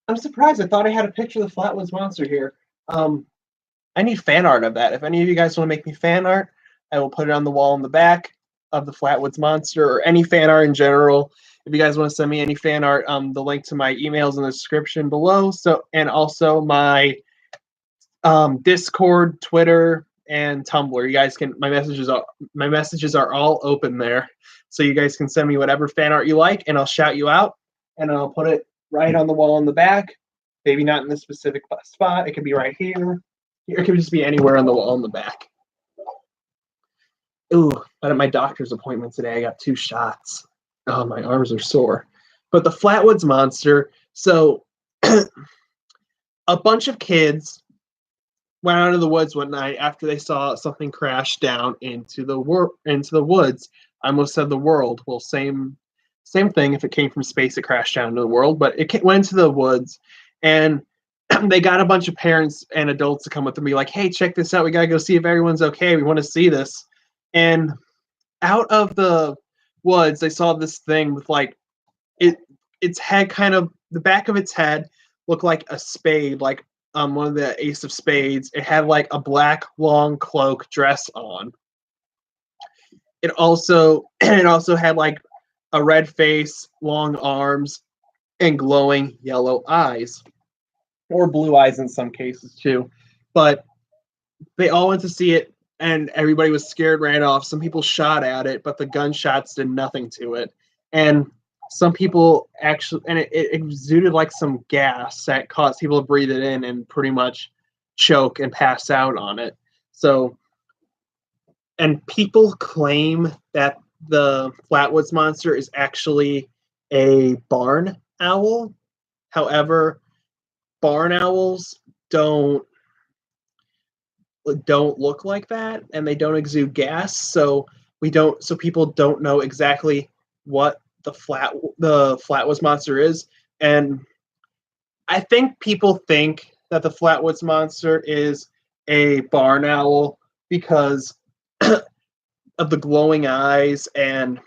I'm surprised. I thought I had a picture of the Flatwoods Monster here. I need fan art of that. If any of you guys want to make me fan art, I will put it on the wall in the back of the Flatwoods Monster, or any fan art in general. If you guys want to send me any fan art, the link to my email is in the description below. So, and also my Discord, Twitter, and Tumblr. You guys can my messages are all open there, so you guys can send me whatever fan art you like, and I'll shout you out, and I'll put it right on the wall in the back. Maybe not in this specific spot. It could be right here. It could just be anywhere on the wall in the back. Ooh, but at my doctor's appointment today, I got 2 shots. Oh, my arms are sore. But the Flatwoods Monster. So a bunch of kids went out of the woods one night after they saw something crash down into the woods. I almost said the world. Well, same thing. If it came from space, it crashed down into the world, but it went into the woods, and they got a bunch of parents and adults to come with them and be like, "Hey, check this out. We gotta go see if everyone's okay. We want to see this." And out of the woods, they saw this thing with like its head kind of the back of its head looked like a spade, like one of the ace of spades. It had like a black long cloak dress on. It also had like a red face, long arms, and glowing yellow eyes, or blue eyes in some cases too. But they all went to see it, and everybody was scared, ran off. Some people shot at it, but the gunshots did nothing to it. And some people actually, and it exuded like some gas that caused people to breathe it in and pretty much choke and pass out on it. So, and people claim that the Flatwoods Monster is actually a barn owl. However, barn owls don't look like that, and they don't exude gas, so people don't know exactly what the Flatwoods Monster is. And I think people think that the Flatwoods Monster is a barn owl because of the glowing eyes, and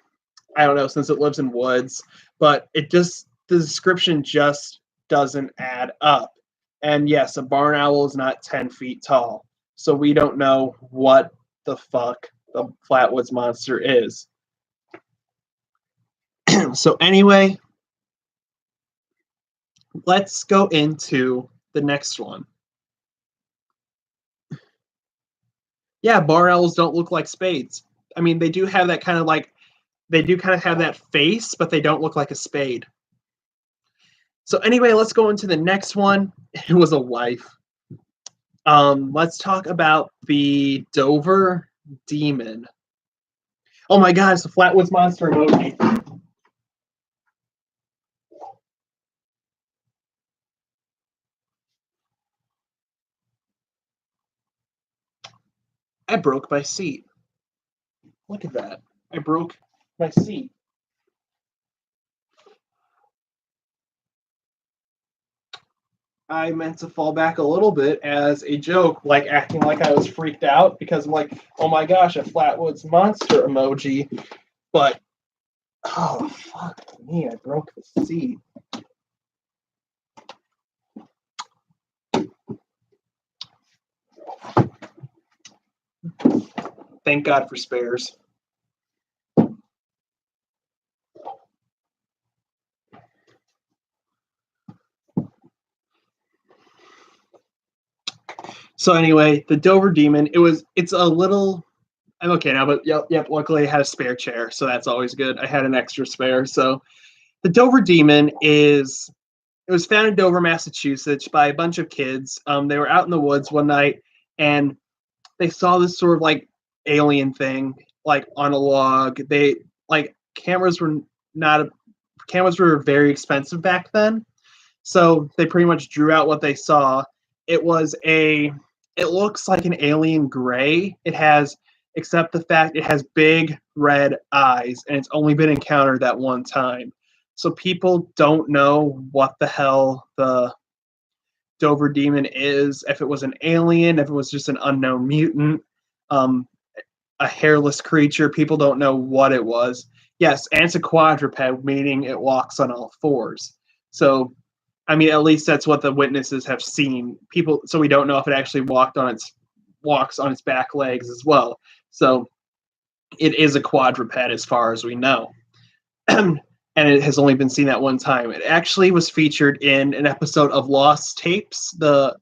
I don't know, since it lives in woods, but the description just doesn't add up. And yes, a barn owl is not 10 feet tall, so we don't know what the fuck the Flatwoods Monster is. So anyway, let's go into the next one. Yeah, barn owls don't look like spades. I mean, they do have that kind of have that face, but they don't look like a spade. So anyway, let's go into the next one. It was a wife. Let's talk about the Dover Demon. Oh my god, it's the Flatwoods Monster emoji. I broke my seat. Look at that. I broke my seat. I meant to fall back a little bit as a joke, like acting like I was freaked out because I'm like, oh my gosh, a Flatwoods Monster emoji. But, oh, fuck me, I broke the seat. Thank God for spares. So anyway, the Dover Demon, it's a little, I'm okay now, but yep, luckily I had a spare chair, so that's always good. I had an extra spare. So the Dover Demon it was found in Dover, Massachusetts by a bunch of kids. They were out in the woods one night, and they saw this sort of like alien thing, like on a log. They like cameras were very expensive back then, so they pretty much drew out what they saw. It looks like an alien gray. Except the fact it has big red eyes, and it's only been encountered that one time. So people don't know what the hell the Dover Demon is, if it was an alien, if it was just an unknown mutant, a hairless creature. People don't know what it was. Yes, and it's a quadruped, meaning it walks on all fours. So, I mean, at least that's what the witnesses have seen. So we don't know if it actually walks on its back legs as well. So, it is a quadruped as far as we know. And it has only been seen that one time. It actually was featured in an episode of Lost Tapes, the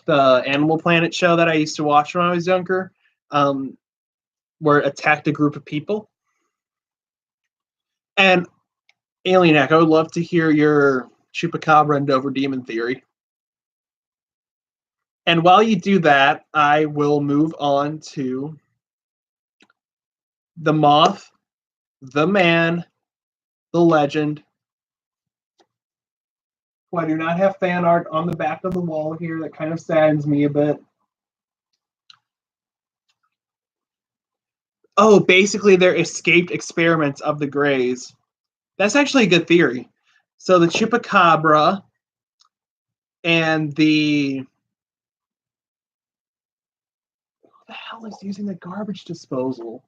Animal Planet show that I used to watch when I was younger, where it attacked a group of people. And Alienac, I would love to hear your Chupacabra and Dover Demon theory. And while you do that, I will move on to the Moth, the Man, the Legend, I do not have fan art on the back of the wall here. That kind of saddens me a bit. Oh, basically they're escaped experiments of the Greys. That's actually a good theory. So the Chupacabra and the hell is using the garbage disposal?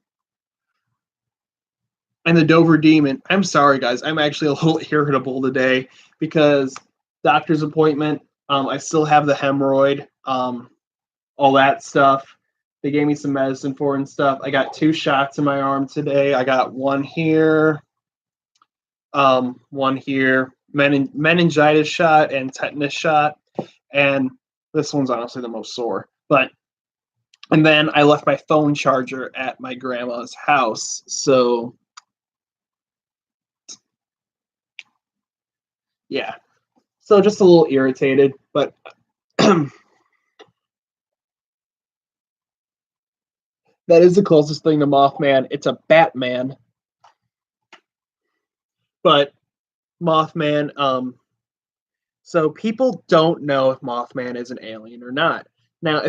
And the Dover Demon. I'm sorry, guys. I'm actually a little irritable today because doctor's appointment. I still have the hemorrhoid. All that stuff. They gave me some medicine for it and stuff. I got 2 shots in my arm today. I got one here, meningitis shot and tetanus shot, and this one's honestly the most sore. And then I left my phone charger at my grandma's house, so yeah. So just a little irritated, but that is the closest thing to Mothman. It's a Batman. But Mothman, so people don't know if Mothman is an alien or not. Now,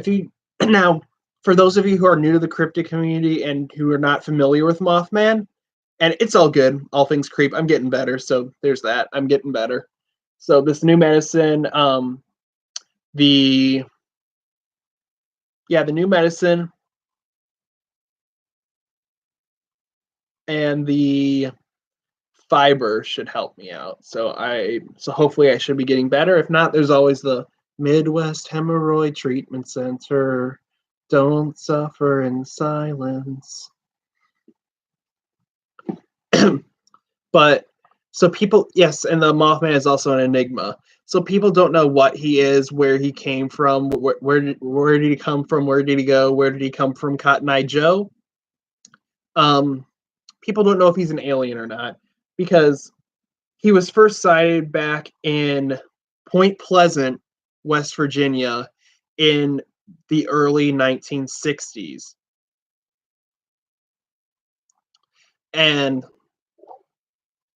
for those of you who are new to the cryptid community and who are not familiar with Mothman, and it's all good, all things creep. I'm getting better, so there's that. I'm getting better. So this new medicine, the new medicine and the fiber should help me out. So hopefully I should be getting better. If not, there's always the Midwest Hemorrhoid Treatment Center. Don't suffer in silence. But so people, yes, and the Mothman is also an enigma. So people don't know what he is, where he came from, where did he come from, where did he go, where did he come from, Cotton Eye Joe. People don't know if he's an alien or not because he was first sighted back in Point Pleasant, West Virginia, in the early 1960s. And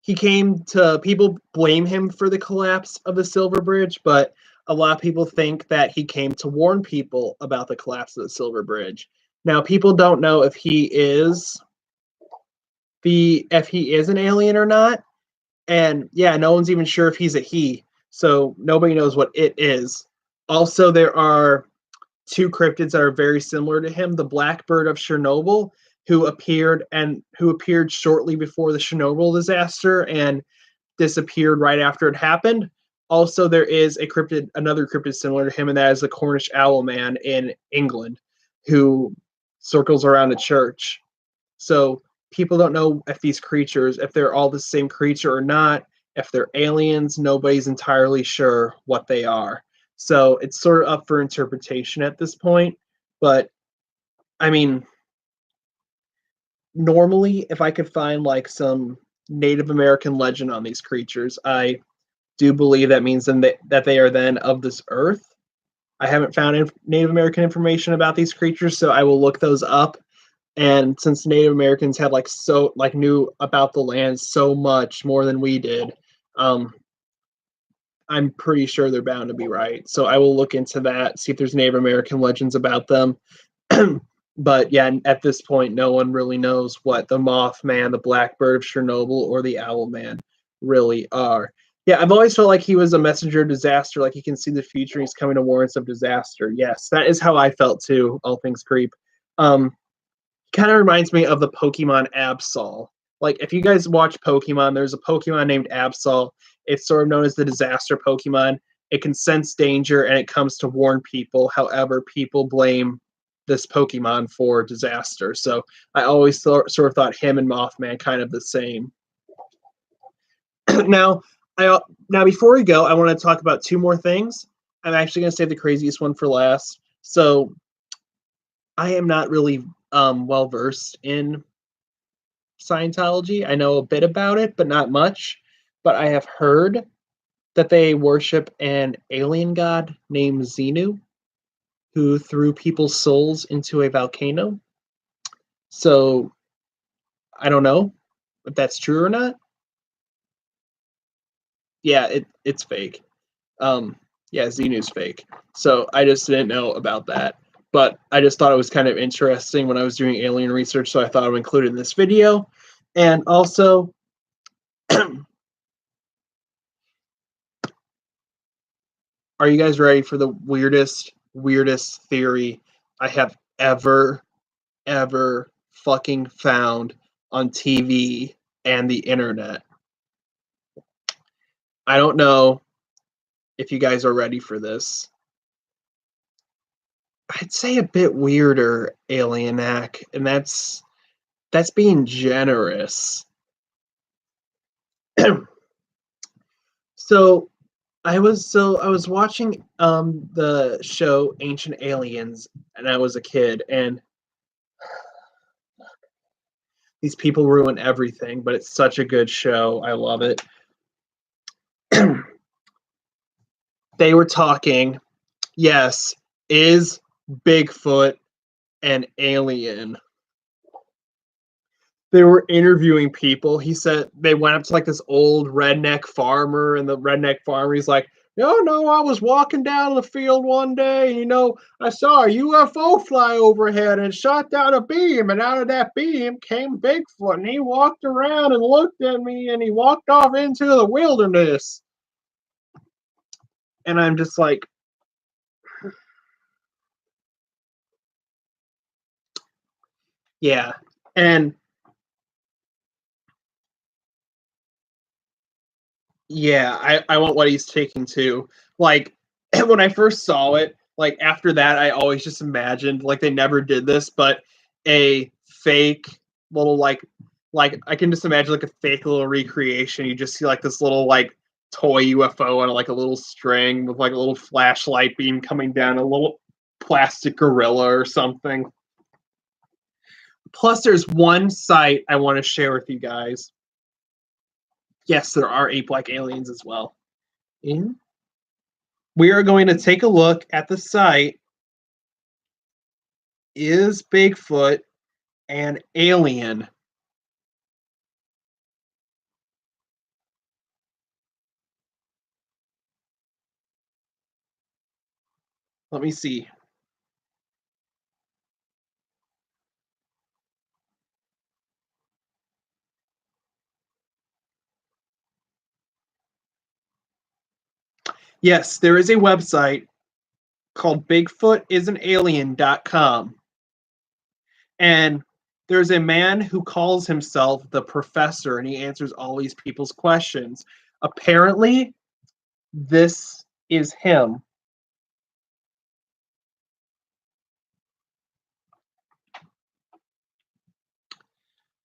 people blame him for the collapse of the Silver Bridge, but a lot of people think that he came to warn people about the collapse of the Silver Bridge. Now, people don't know if he is an alien or not. And yeah, no one's even sure if he's a he. So nobody knows what it is. Also, there are 2 cryptids that are very similar to him. The Blackbird of Chernobyl, who appeared shortly before the Chernobyl disaster and disappeared right after it happened. Also, there is another cryptid similar to him, and that is the Cornish Owl Man in England, who circles around a church. So people don't know if these creatures, if they're all the same creature or not, if they're aliens, nobody's entirely sure what they are. So it's sort of up for interpretation at this point. But I mean, normally, if I could find like some Native American legend on these creatures, I do believe that means that they are then of this earth. I haven't found Native American information about these creatures, so I will look those up. And since Native Americans had knew about the land so much more than we did, I'm pretty sure they're bound to be right. So I will look into that, see if there's Native American legends about them. But yeah, at this point, no one really knows what the Mothman, the Blackbird of Chernobyl, or the Owlman really are. Yeah, I've always felt like he was a messenger of disaster, like he can see the future, he's coming to warn us of disaster. Yes, that is how I felt too, all things creep. Kind of reminds me of the Pokemon Absol. Like, if you guys watch Pokemon, there's a Pokemon named Absol. It's sort of known as the disaster Pokemon. It can sense danger and it comes to warn people. However, people blame this Pokemon for disaster. So I always sort of thought him and Mothman kind of the same. Now, before we go, I want to talk about 2 more things. I'm actually going to save the craziest one for last. So I am not really well versed in Scientology. I know a bit about it, but not much. But I have heard that they worship an alien god named Xenu, who threw people's souls into a volcano. So I don't know if that's true or not. Yeah, it's fake. Yeah, Xenu's fake. So I just didn't know about that. But I just thought it was kind of interesting when I was doing alien research, so I thought I would include it in this video. And also, are you guys ready for the weirdest theory I have ever fucking found on TV and the internet? I don't know if you guys are ready for this. I'd say a bit weirder, Alienac, and that's being generous. So I was watching the show Ancient Aliens, and I was a kid, and these people ruin everything, but it's such a good show. I love it. They were talking, yes, is Bigfoot an alien? They were interviewing people. He said they went up to like this old redneck farmer, and the redneck farmer, he's like, no, I was walking down the field one day, and I saw a UFO fly overhead and it shot down a beam, and out of that beam came Bigfoot, and he walked around and looked at me, and he walked off into the wilderness. And I'm just like, yeah. And yeah, I want what he's taking too. Like, when I first saw it, like after that, I always just imagined, like, they never did this, but a fake little like I can just imagine like a fake little recreation. You just see like this little like toy UFO on like a little string with like a little flashlight beam coming down, a little plastic gorilla or something. Plus, there's one site I want to share with you guys. Yes, there are ape-like aliens as well. We are going to take a look at the site. Is Bigfoot an alien? Let me see. Yes, there is a website called BigfootIsAnAlien.com. And there's a man who calls himself the professor, and he answers all these people's questions. Apparently, this is him.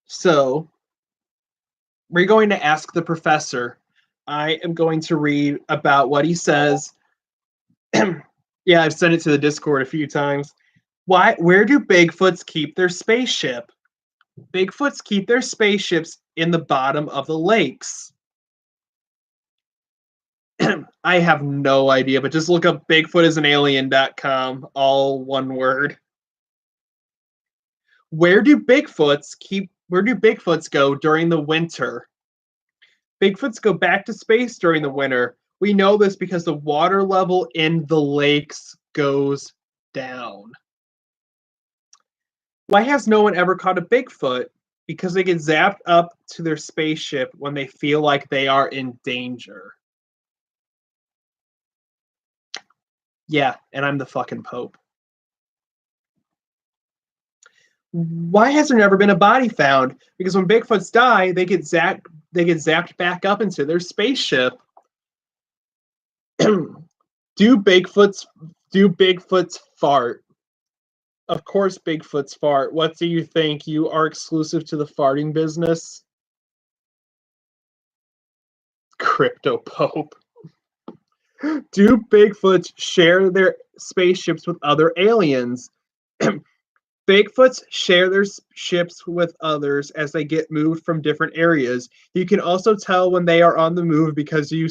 So, we're going to ask the professor. I am going to read about what he says. Yeah, I've sent it to the Discord a few times. Where do Bigfoots keep their spaceship? Bigfoots keep their spaceships in the bottom of the lakes. I have no idea, but just look up BigfootIsAnAlien.com, all one word. Where do Bigfoots go during the winter? Bigfoots go back to space during the winter. We know this because the water level in the lakes goes down. Why has no one ever caught a Bigfoot? Because they get zapped up to their spaceship when they feel like they are in danger. Yeah, and I'm the fucking Pope. Why has there never been a body found? Because when Bigfoots die, they get zapped back up into their spaceship. Do Bigfoots fart? Of course Bigfoots fart. What do you think? You are exclusive to the farting business? Crypto Pope. Do Bigfoots share their spaceships with other aliens? Bigfoots share their ships with others as they get moved from different areas. You can also tell when they are on the move because you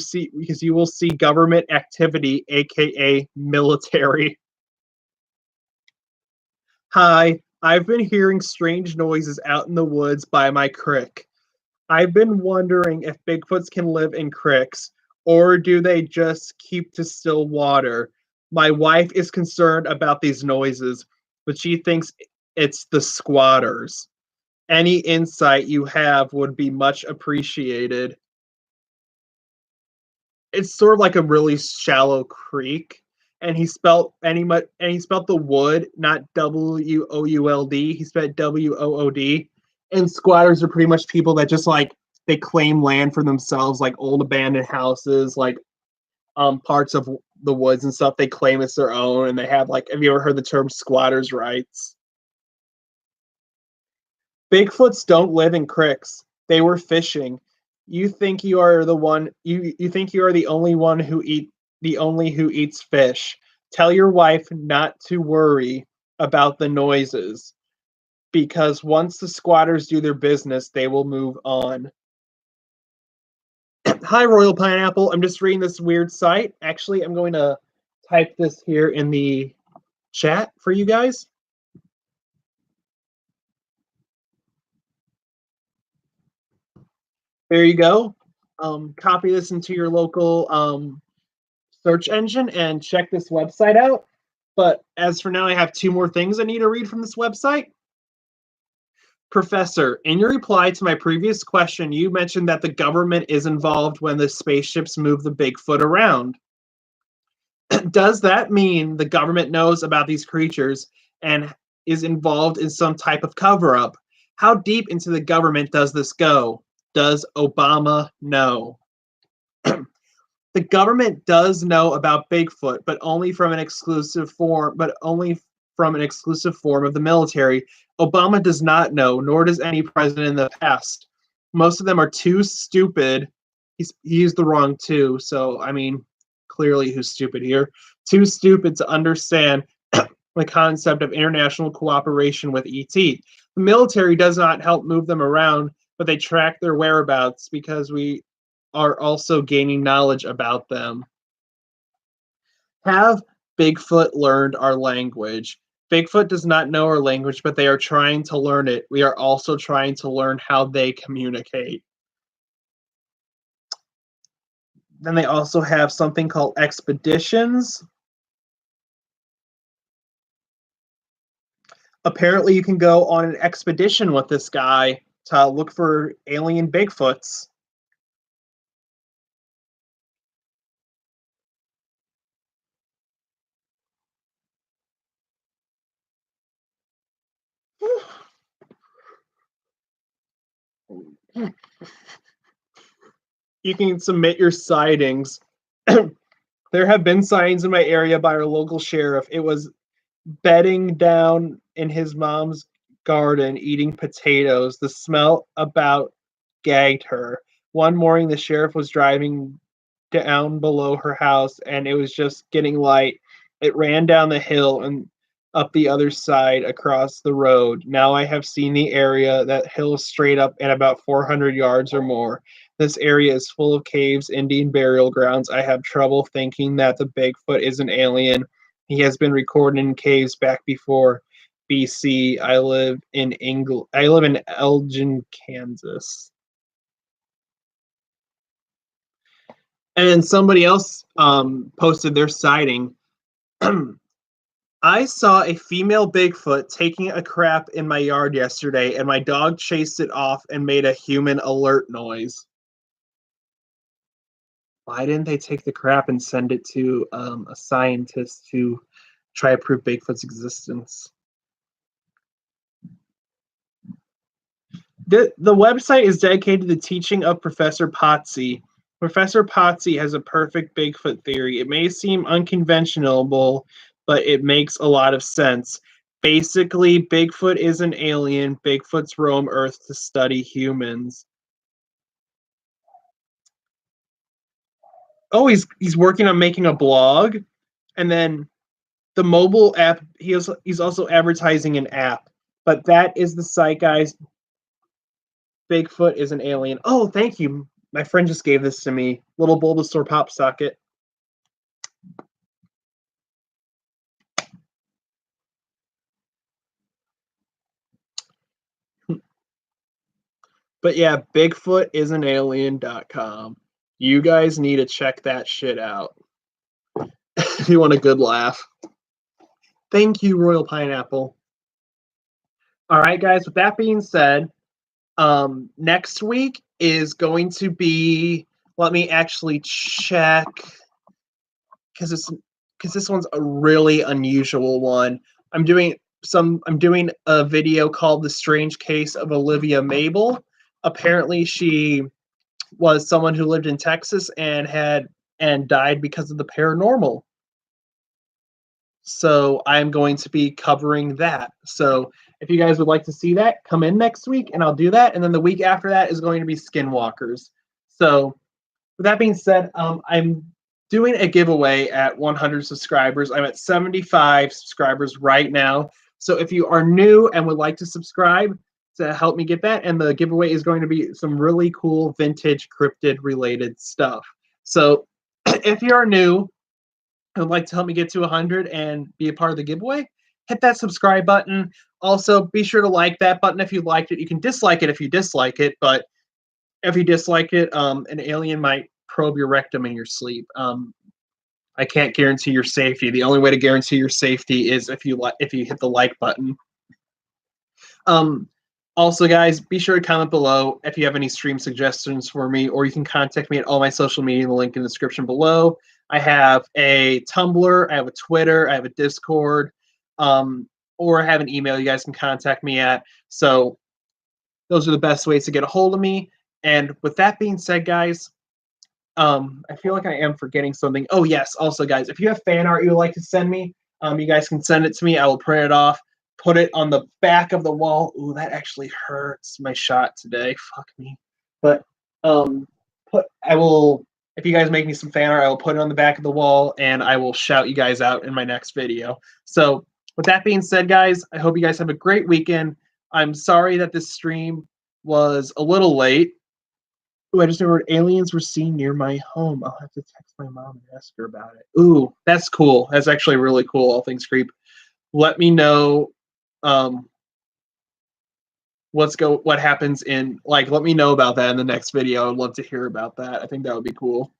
will see government activity, aka military. Hi, I've been hearing strange noises out in the woods by my crick. I've been wondering if Bigfoots can live in cricks, or do they just keep to still water? My wife is concerned about these noises, but she thinks it's the squatters. Any insight you have would be much appreciated. It's sort of like a really shallow creek, and he spelled the wood not WOULD. He spelled WOOD. And squatters are pretty much people that just like they claim land for themselves, like old abandoned houses, like parts of the woods and stuff. They claim it's their own, and they have like. Have you ever heard the term squatters' rights? Bigfoots don't live in creeks. They were fishing. You think you are the one you think you are the only who eats fish. Tell your wife not to worry about the noises because once the squatters do their business, they will move on. Hi, Royal Pineapple. I'm just reading this weird site. Actually, I'm going to type this here in the chat for you guys. There you go. Copy this into your local search engine and check this website out. But as for now, I have two more things I need to read from this website. Professor, in your reply to my previous question, you mentioned that the government is involved when the spaceships move the Bigfoot around. Does that mean the government knows about these creatures and is involved in some type of cover up? How deep into the government does this go? Does Obama know? The government does know about Bigfoot, but only from an exclusive form of the military. Obama does not know, nor does any president in the past. Most of them are too stupid. He used the wrong two, so I mean, clearly who's stupid here? Too stupid to understand the concept of international cooperation with ET. The military does not help move them around, but they track their whereabouts because we are also gaining knowledge about them. Have Bigfoot learned our language? Bigfoot does not know our language, but they are trying to learn it. We are also trying to learn how they communicate. Then they also have something called expeditions. Apparently, you can go on an expedition with this guy to look for alien Bigfoots. You can submit your sightings. There have been sightings in my area by our local sheriff. It was bedding down in his mom's garden eating potatoes. The smell about gagged her. One morning, the sheriff was driving down below her house and it was just getting light. It ran down the hill and up the other side across the road. Now I have seen the area, that hill straight up and about 400 yards or more. This area is full of caves, Indian burial grounds. I have trouble thinking that the Bigfoot is an alien. He has been recorded in caves back before BC. I live in Elgin, Kansas. And then somebody else posted their sighting. I saw a female Bigfoot taking a crap in my yard yesterday, and my dog chased it off and made a human alert noise. Why didn't they take the crap and send it to a scientist to try to prove Bigfoot's existence? The website is dedicated to the teaching of Professor Potsy. Professor Potsy has a perfect Bigfoot theory. It may seem unconventional, but it makes a lot of sense. Basically, Bigfoot is an alien. Bigfoots roam Earth to study humans. Oh, he's working on making a blog, and then the mobile app. He's also advertising an app, but that is the site, guys. Bigfoot is an alien. Oh, thank you. My friend just gave this to me. Little Bulbasaur pop socket. But yeah, Bigfoot is an alien.com. You guys need to check that shit out. If you want a good laugh. Thank you, Royal Pineapple. All right, guys, with that being said, next week is going to be, let me actually check, because this one's a really unusual one. I'm doing a video called The Strange Case of Olivia Mabel. Apparently she was someone who lived in Texas and died because of the paranormal. So I'm going to be covering that. So if you guys would like to see that, come in next week and I'll do that. And then the week after that is going to be Skinwalkers. So with that being said, I'm doing a giveaway at 100 subscribers. I'm at 75 subscribers right now. So if you are new and would like to subscribe to help me get that, and the giveaway is going to be some really cool vintage cryptid related stuff. So if you are new and would like to help me get to 100 and be a part of the giveaway, hit that subscribe button. Also, be sure to like that button if you liked it. You can dislike it if you dislike it, but if you dislike it, an alien might probe your rectum in your sleep. I can't guarantee your safety. The only way to guarantee your safety is if you hit the like button. Also, guys, be sure to comment below if you have any stream suggestions for me, or you can contact me at all my social media, the link in the description below. I have a Tumblr, I have a Twitter, I have a Discord, or I have an email you guys can contact me at. So those are the best ways to get a hold of me. And with that being said, guys, I feel like I am forgetting something. Oh, yes. Also, guys, if you have fan art you would like to send me, you guys can send it to me. I will print it off, put it on the back of the wall. Ooh, that actually hurts my shot today. Fuck me. But if you guys make me some fan art, I will put it on the back of the wall and I will shout you guys out in my next video. So with that being said, guys, I hope you guys have a great weekend. I'm sorry that this stream was a little late. Ooh, I just remembered aliens were seen near my home. I'll have to text my mom and ask her about it. Ooh, that's cool. That's actually really cool, all things creep. Let me know what happens in, like, let me know about that in the next video. I'd love to hear about that. I think that would be cool.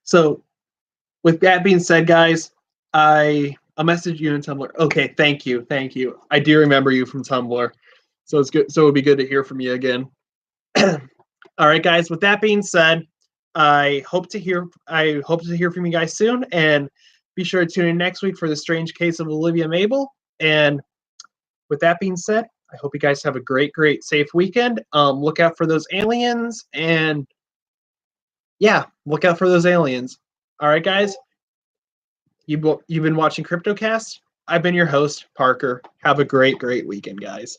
So with that being said, guys, I'll message you in Tumblr. Okay, thank you. I do remember you from Tumblr. So it's good. So it would be good to hear from you again. All right, guys. With that being said, I hope to hear from you guys soon, and be sure to tune in next week for The Strange Case of Olivia Mabel. And with that being said, I hope you guys have a great, safe weekend. Look out for those aliens, and yeah, look out for those aliens. All right, guys. You've been watching Cryptocast. I've been your host, Parker. Have a great weekend, guys.